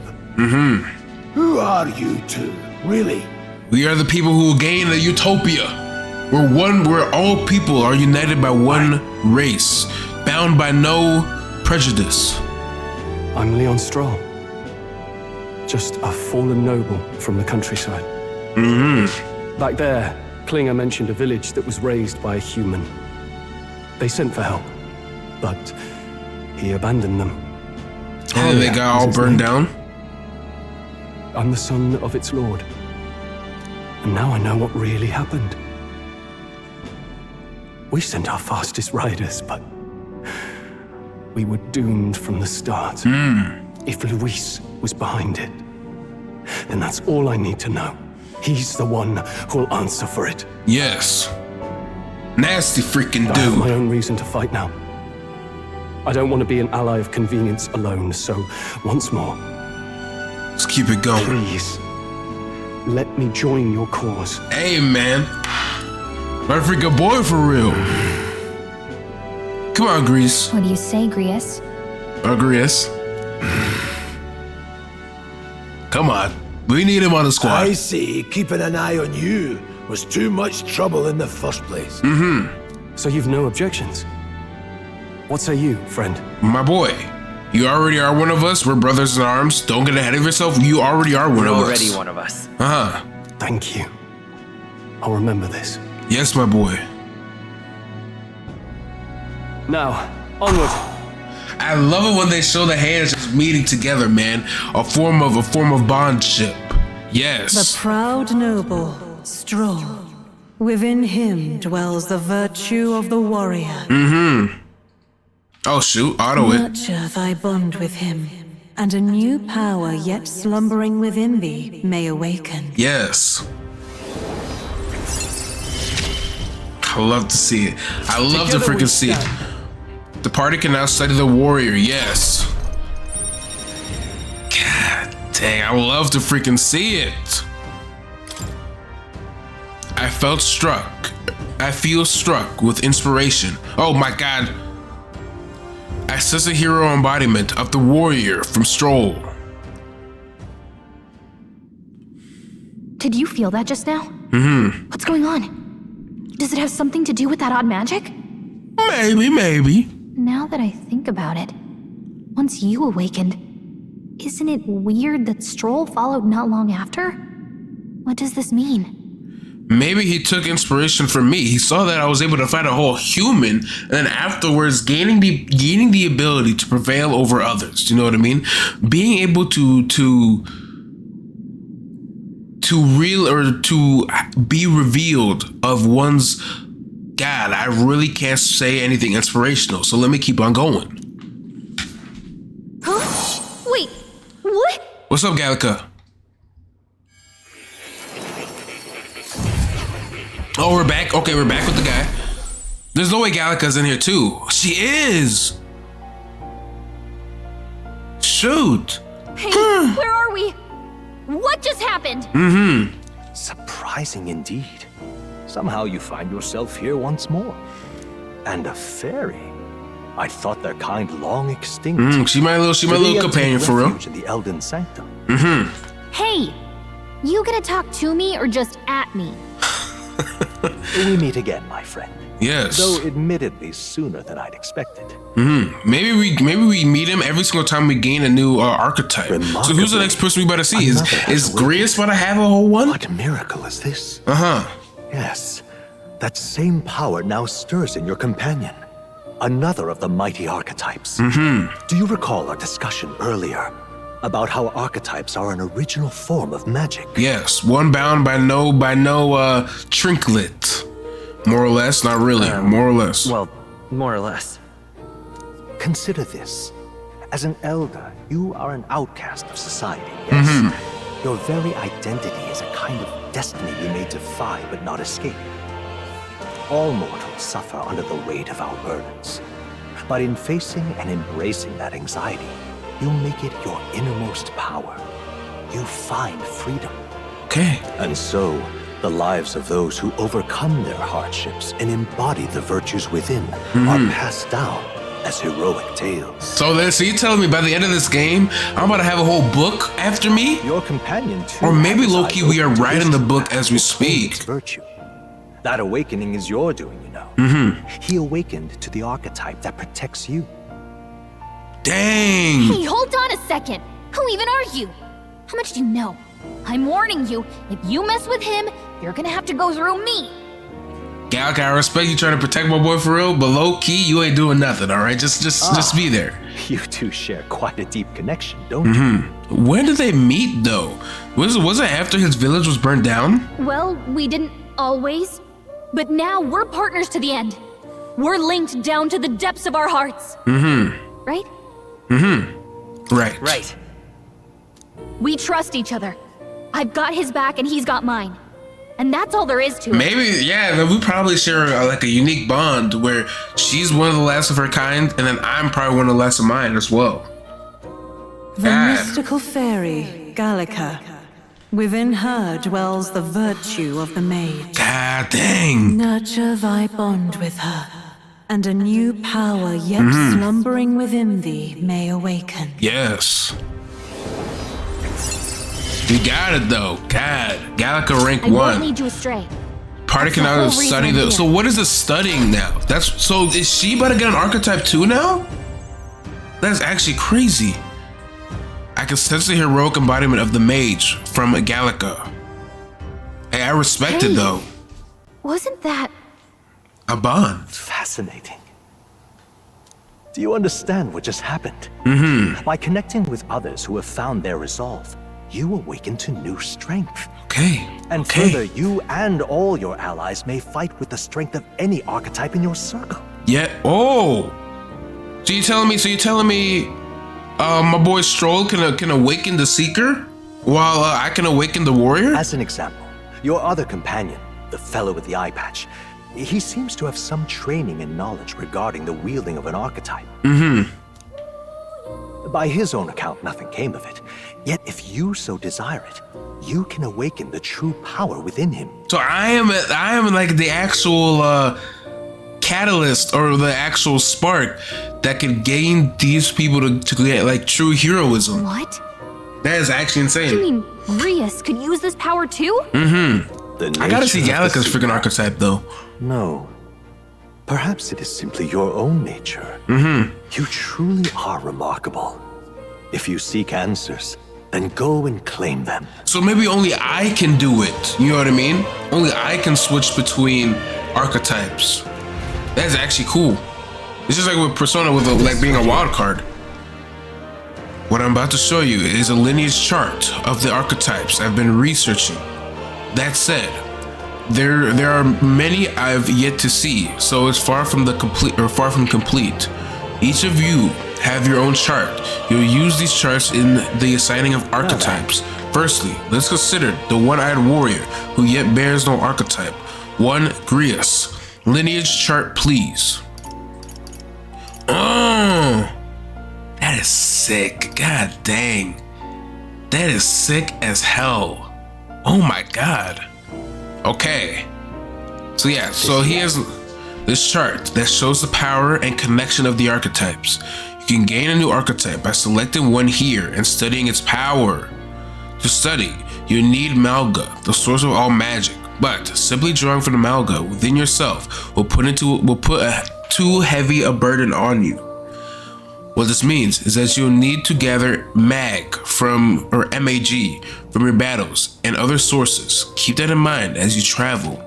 Who are you two, really? We are the people who will gain a utopia. We're one where all people are united by one race, bound by no prejudice. I'm Leon STROHL. Just a fallen noble from the countryside. Back there, Klinger mentioned a village that was raised by a human. They sent for help, but he abandoned them. And then they Arya got is all his burned name. down. I'm the son of its lord. And now I know what really happened. We sent our fastest riders, but we were doomed from the start. If Luis was behind it, then that's all I need to know. He's the one who'll answer for it. Yes. Nasty freaking I have my dude. own reason to fight now. I don't want to be an ally of convenience alone, so once more, Let's keep it going. please, let me join your cause. Hey, man. My freaking boy for real. Come on, Grease. What do you say, Grius? Grease. Come on. We need him on the squad. I see keeping an eye on you was too much trouble in the first place. So you've no objections? What say you, friend? My boy, you already are one of us. We're brothers in arms. Don't get ahead of yourself. You already are one of us. Already one of us. Uh-huh. Thank you. I'll remember this. Yes, my boy. Now, onward. I love it when they show the hands just meeting together, man. A form of bondship. Yes. The proud noble, STROHL. Within him dwells the virtue of the warrior. Oh shoot, auto it. Nurture thy bond with him, and a new power yet slumbering within thee may awaken. Yes. I love to see it. I love to freaking see it. The party can now study the warrior. Yes. God dang, I love to freaking see it. I felt struck. I feel struck with inspiration. Oh my God. I sense a hero embodiment of the warrior from STROHL. Did you feel that just now? What's going on? Does it have something to do with that odd magic? Maybe. Now that I think about it, once you awakened, isn't it weird that STROHL followed not long after? What does this mean? Maybe he took inspiration from me. He saw that I was able to fight a whole human, and then afterwards gaining the ability to prevail over others. Do you know what I mean? Being able to be revealed of one's God. I really can't say anything inspirational, so let me keep on going. Huh? Wait, what? What's up, Gallica? Oh, we're back. Okay, we're back with the guy. There's no way Gallica's in here too. She is. Shoot. Hey, where are we? What just happened? Surprising indeed. Somehow you find yourself here once more. And a fairy. I thought their kind long extinct. She my little companion for real. In the Elden Sanctum. Hey, you gonna talk to me or just at me? We meet again, my friend. Yes. Though admittedly sooner than I'd expected. Maybe we meet him every single time we gain a new archetype. So who's the next person we better see? Is Grius about to have a whole one? What miracle is this? Yes, that same power now stirs in your companion. Another of the mighty archetypes. Do you recall our discussion earlier about how archetypes are an original form of magic? Yes, one bound by no trinket. More or less, not really. More or less. Well, more or less. Consider this. As an elder, you are an outcast of society, yes? Your very identity is a kind of destiny you may defy but not escape. All mortals suffer under the weight of our burdens. But in facing and embracing that anxiety, you make it your innermost power. You find freedom. Okay. And so, the lives of those who overcome their hardships and embody the virtues within are passed down as heroic tales. So you telling me by the end of this game, I'm about to have a whole book after me? Your companion too. Or maybe low-key we are writing the book as we speak. Virtue. That awakening is your doing, you know. He awakened to the archetype that protects you. Dang. Hey, hold on a second. Who even are you? How much do you know? I'm warning you, if you mess with him, you're gonna have to go through me. Gallica, I respect you trying to protect my boy for real, but low-key, you ain't doing nothing, all right? Just be there. You two share quite a deep connection, don't you? When did they meet, though? Was it after his village was burned down? Well, we didn't always, but now we're partners to the end. We're linked down to the depths of our hearts. Right? Right. We trust each other. I've got his back and he's got mine. And that's all there is to it. Maybe, yeah, then we probably share like a unique bond where she's one of the last of her kind, and then I'm probably one of the last of mine as well. The mystical fairy, Gallica. Within her dwells the virtue of the maid. God dang. Nurture thy bond with her, and a new power yet slumbering within thee may awaken. Yes. You got it though. God, Gallica rank I won't 1. lead you astray. Party That's can the now whole reason study I'm the. here. So what is the studying now? That's so. Is she about to get an archetype too now? That's actually crazy. I can sense the heroic embodiment of the mage from Gallica. Hey, I respect it though. Wasn't that... A bond. Fascinating. Do you understand what just happened? Mm-hmm. By connecting with others who have found their resolve, you awaken to new strength. Okay. And okay. further, you and all your allies may fight with the strength of any archetype in your circle. Yeah. Oh. So you're telling me, my boy STROHL can awaken the Seeker, while I can awaken the Warrior? As an example, your other companion, the fellow with the eye patch, he seems to have some training and knowledge regarding the wielding of an archetype. Mm-hmm. By his own account, nothing came of it. Yet if you so desire it, you can awaken the true power within him. So I am like the actual catalyst or the actual spark that could gain these people to get like true heroism. What? That is actually insane. You mean Rias could use this power too? Mm-hmm. I gotta see Gallica's freaking archetype though. No. Perhaps it is simply your own nature. Mm-hmm. You truly are remarkable. If you seek answers, then go and claim them. So maybe only I can do it. You know what I mean? Only I can switch between archetypes. That's actually cool. It's just like with Persona with like being a wild card. What I'm about to show you is a lineage chart of the archetypes I've been researching. That said, there are many I've yet to see, so it's far from complete. Each of you have your own chart. You'll use these charts in the assigning of archetypes. Firstly, let's consider the one-eyed warrior who yet bears no archetype. 1 Grius. Lineage chart, please. Oh, that is sick. God dang. That is sick as hell. Oh my god. Okay. So yeah, so he has this chart that shows the power and connection of the archetypes. You can gain a new archetype by selecting one here and studying its power. To study, you need Malga, the source of all magic, but simply drawing from the Malga within yourself will put too heavy a burden on you. What this means is that you'll need to gather MAG from your battles and other sources. Keep that in mind as you travel.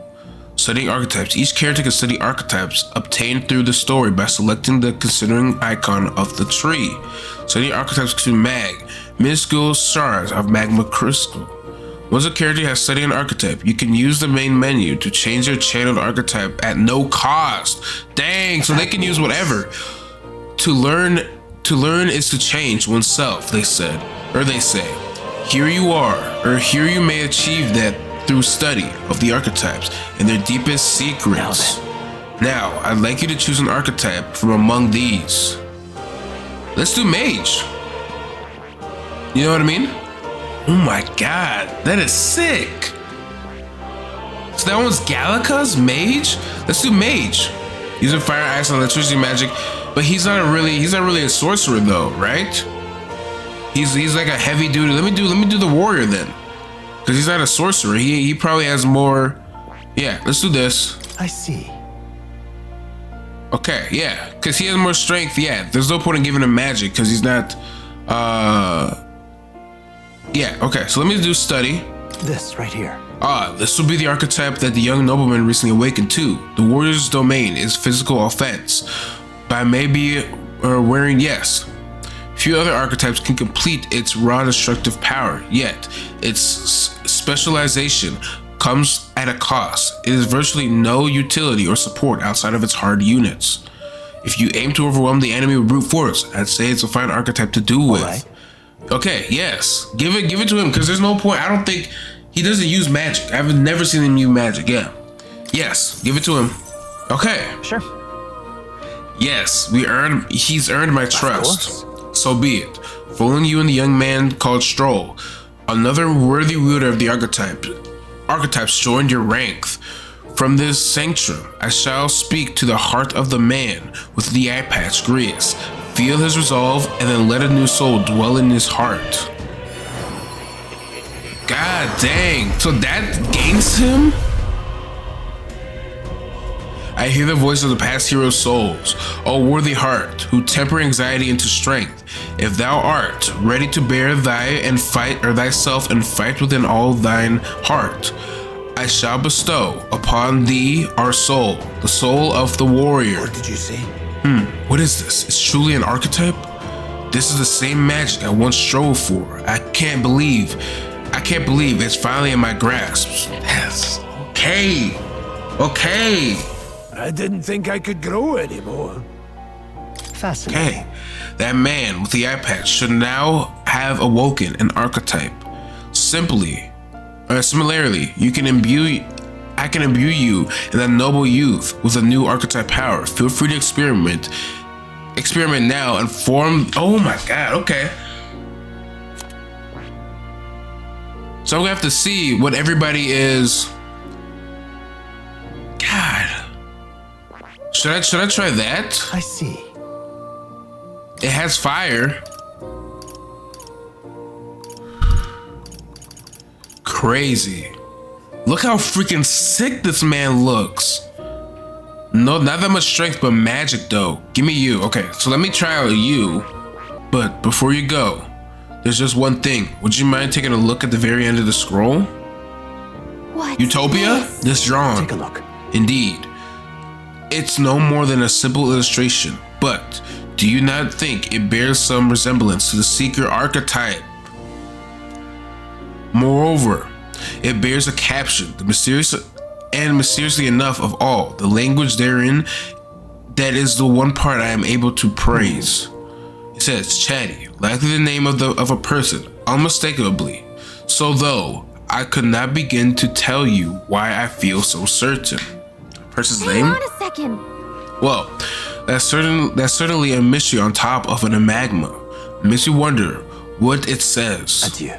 Studying archetypes. Each character can study archetypes obtained through the story by selecting the considering icon of the tree. Studying archetypes to MAG, minuscule shards of magma crystal. Once a character has studied an archetype, you can use the main menu to change their channeled archetype at no cost. Dang, so they can use whatever. To learn is to change oneself, they say. Here you are, or here you may achieve that through study of the archetypes and their deepest secrets. Now, I'd like you to choose an archetype from among these. Let's do mage. You know what I mean? Oh my god, that is sick. So that one's Gallica's mage? Let's do mage. Using fire, ice, and electricity magic, but he's not really a sorcerer though, right? He's like a heavy duty. Let me do the warrior then. Cause he's not a sorcerer. He probably has more. Yeah, let's do this. I see. Okay, yeah, cause he has more strength. Yeah, there's no point in giving him magic because he's not. Yeah, okay, so let me do study. This right here. This will be the archetype that the young nobleman recently awakened to. The warrior's domain is physical offense. By maybe wearing yes. Few other archetypes can complete its raw destructive power, yet its specialization comes at a cost. It is virtually no utility or support outside of its hard units. If you aim to overwhelm the enemy with brute force, I'd say it's a fine archetype to do with. Right. Okay, yes. Give it to him, because there's no point. I don't think he doesn't use magic. I've never seen him use magic. Yeah. Yes, give it to him. Okay. Sure. Yes, he's earned my trust. So be it. Following you and the young man called STROHL, another worthy wielder of the archetypes joined your ranks. From this sanctum, I shall speak to the heart of the man with the eye patch, Grius. Feel his resolve, and then let a new soul dwell in his heart. God dang. So that gains him? I hear the voice of the past hero's souls. O worthy heart, who temper anxiety into strength. If thou art ready to bear thy and fight or thyself and fight within all thine heart, I shall bestow upon thee our soul, the soul of the warrior. What did you say? What is this? It's truly an archetype? This is the same magic I once strove for. I can't believe it's finally in my grasp. Yes. Okay. Okay. I didn't think I could grow anymore. Fascinating. Okay. That man with the eye patch should now have awoken an archetype. Similarly, I can imbue you and that noble youth with a new archetype power. Feel free to experiment now and form. Oh my god, okay. So I'm gonna have to see what everybody is. God. Should I try that? I see. It has fire. Crazy. Look how freaking sick this man looks. No, not that much strength, but magic though. Give me you. Okay, so let me try out you. But before you go, there's just one thing. Would you mind taking a look at the very end of the scroll? What? Utopia? This drawing. Take a look. Indeed. It's no more than a simple illustration, but do you not think it bears some resemblance to the Seeker archetype? Moreover, it bears a caption, mysteriously enough of all, the language therein, that is the one part I am able to praise. It says, Chatty, likely the name of a person, unmistakably. So though, I could not begin to tell you why I feel so certain. Person's name? Hang on a second. Well, that's certainly a mystery on top of an enigma. Makes you wonder what it says. Adieu.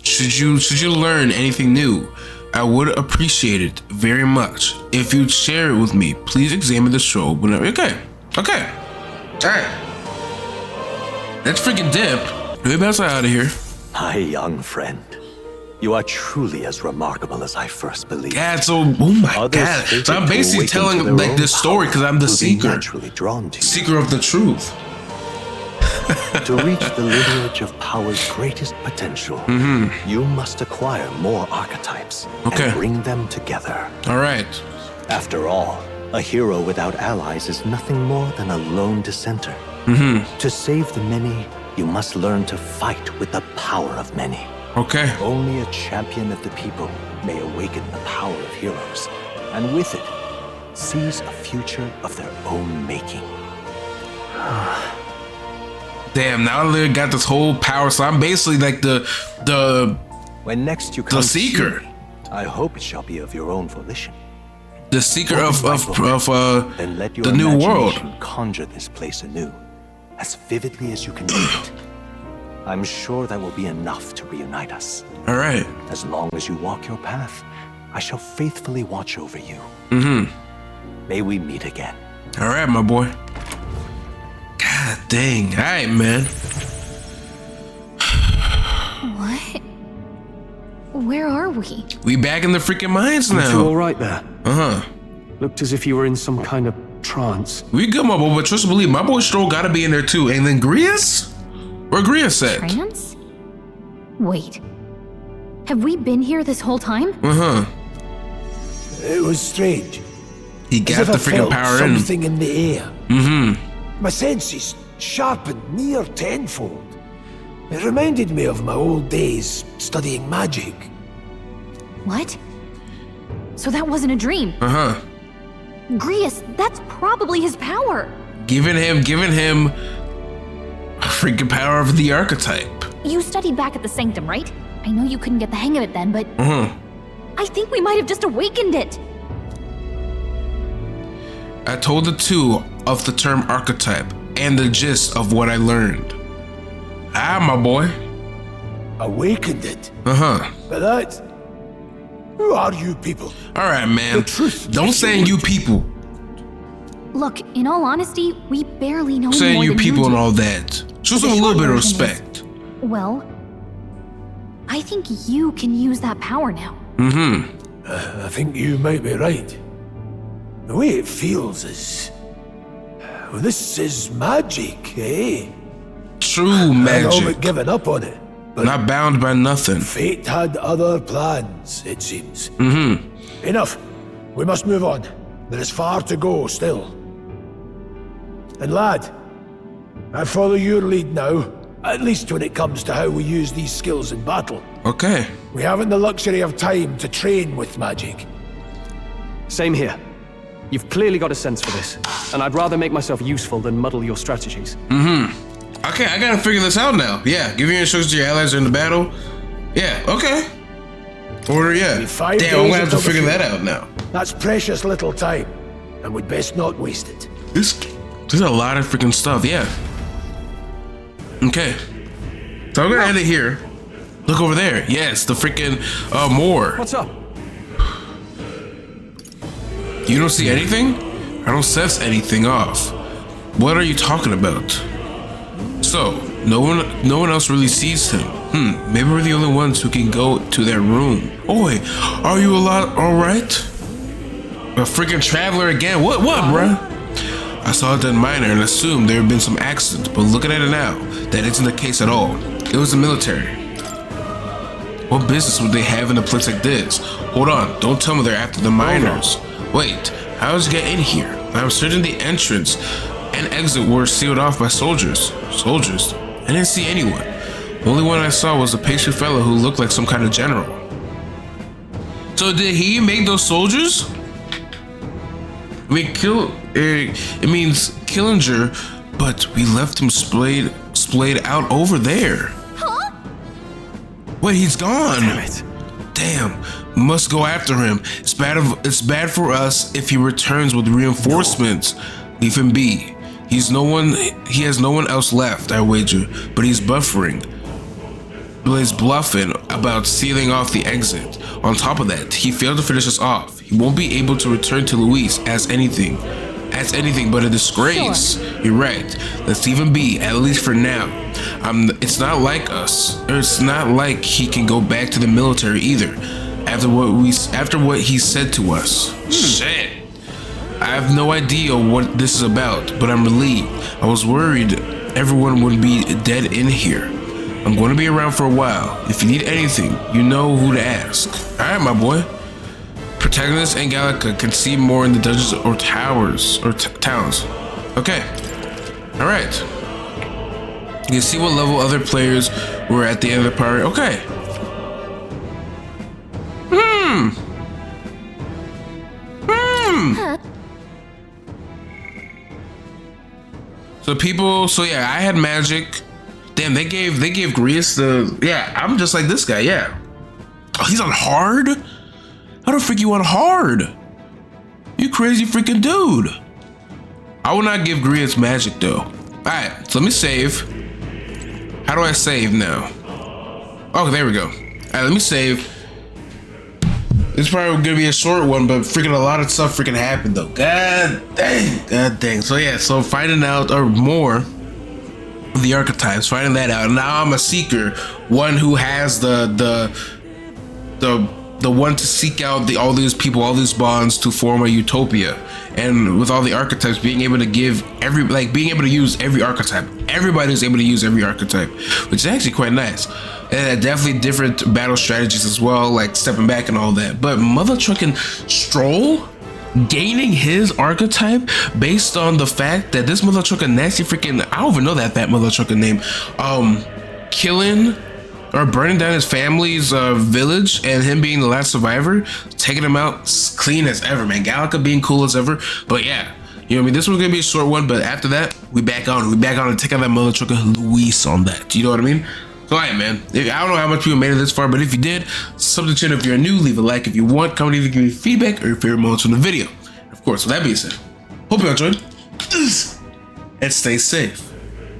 Should you learn anything new, I would appreciate it very much if you'd share it with me. Please examine the show whenever. Okay. Alright. Let's freaking dip. Maybe that's out of here. My young friend, you are truly as remarkable as I first believed. God, so oh my Others god. fated So I'm to basically awaken to telling their like own this story because I'm the power will be seeker. naturally drawn to you. Seeker of the truth. To reach the lineage of power's greatest potential, you must acquire more archetypes and bring them together. Alright. After all, a hero without allies is nothing more than a lone dissenter. To save the many, you must learn to fight with the power of many. Okay. Only a champion of the people may awaken the power of heroes, and with it, seize a future of their own making. Damn, now they got this whole power, so I'm basically like the When next you come the seeker. to see me, I hope it shall be of your own volition. The seeker of Then let your the new world. imagination conjure this place anew, as vividly as you can make it. I'm sure that will be enough to reunite us. Alright. As long as you walk your path, I shall faithfully watch over you. May we meet again. Alright, my boy. God dang. Alright, man. What? Where are we? We back in the freaking mines You now. all right there? Uh-huh. Looked as if you were in some kind of trance. We good, my boy, but trust and believe, my boy Strohl gotta be in there too. And then Grius? Where Grius at? Trance? Wait. Have we been here this whole time? Uh-huh. It was strange. He As got if the I freaking felt power in. something in the air. My senses sharpened near tenfold. It reminded me of my old days studying magic. What? So that wasn't a dream. Uh-huh. Grius, that's probably his power. Giving him freaking power of the archetype. You studied back at the Sanctum, right? I know you couldn't get the hang of it then, but I think we might have just awakened it. I told the two of the term archetype and the gist of what I learned. Ah, my boy. Awakened it. Uh-huh. But that... Who are you people? All right, man. The truth Don't say you people. Look, in all honesty, we barely know Saying more you than people you and do. all that. Show The some a little short bit of version is, respect. Well, I think you can use that power now. I think you might be right. The way it feels is... well, this is magic, eh? True I'd all magic. but given up on it. But Not bound by nothing. fate had other plans, it seems. Enough. We must move on. There is far to go still. And lad, I follow your lead now, at least when it comes to how we use these skills in battle. Okay. We haven't the luxury of time to train with magic. Same here. You've clearly got a sense for this, and I'd rather make myself useful than muddle your strategies. Okay, I gotta figure this out now. Yeah, give your instructions to your allies during the battle. Yeah, okay. Order, yeah. 5 Damn, I'm days gonna have to until the figure that funeral. out now. That's precious little time, and we'd best not waste it. There's a lot of freaking stuff, yeah. Okay. So I'm gonna end it here. Look over there. Yes, the freaking more. What's up? You don't see anything? I don't sense anything off. What are you talking about? So, no one else really sees him. Maybe we're the only ones who can go to their room. Oi, are you alright? A freaking traveler again. What, bruh? I saw a dead miner and assumed there had been some accident, but looking at it now, that isn't the case at all. It was the military. What business would they have in a place like this? Hold on, don't tell me they're after the miners. Wait, how did you get in here? I'm certain the entrance and exit were sealed off by soldiers. Soldiers? I didn't see anyone. The only one I saw was a pastry fellow who looked like some kind of general. So did he make those soldiers? I mean, it means Killinger, but we left him splayed out over there. Huh? Wait, he's gone. Damn it. Damn, we must go after him. It's bad for us if he returns with reinforcements. Leave him be. He has no one else left, I wager, but he's buffering. He's bluffing about sealing off the exit. On top of that, he failed to finish us off. He won't be able to return to Luis as anything but a disgrace. Sure. You're right. Let's leave him be, at least for now. It's not like us. It's not like he can go back to the military either. After what he said to us. Shit. I have no idea what this is about, but I'm relieved. I was worried everyone would be dead in here. I'm going to be around for a while. If you need anything, you know who to ask. Alright, my boy. Protagonist and Gallica can see more in the dungeons or towers or towns. Okay. Alright. You can see what level other players were at the end of the party. Okay. So yeah, I had magic. Damn, they gave Grius the, yeah, I'm just like this guy, yeah. Oh, he's on hard? How the freak you on hard? You crazy freaking dude. I will not give Grius magic though. Alright, so let me save. How do I save now? Oh, there we go. Alright, let me save. This is probably gonna be a short one, but freaking a lot of stuff freaking happened though. God dang. So yeah, so finding out or more of the archetypes, finding that out. Now I'm a seeker, one who has the one to seek out all these people, all these bonds to form a utopia. And with all the archetypes, being able to being able to use every archetype. Everybody's able to use every archetype, which is actually quite nice. And definitely different battle strategies as well, like stepping back and all that. But mother trucking STROHL gaining his archetype based on the fact that this mother trucking nasty freaking, I don't even know that mother trucking name, killing or burning down his family's village and him being the last survivor, taking him out clean as ever, man. Gallica being cool as ever. But yeah, you know what I mean? This one's gonna be a short one, but after that, we back on and take out that mother trucker Luis on that. You know what I mean? So alright, man. I don't know how much people made it this far, but if you did, sub to the channel if you're new, leave a like if you want, comment either give me feedback or your favorite moments from the video. Of course, with that being said, hope you enjoyed and stay safe.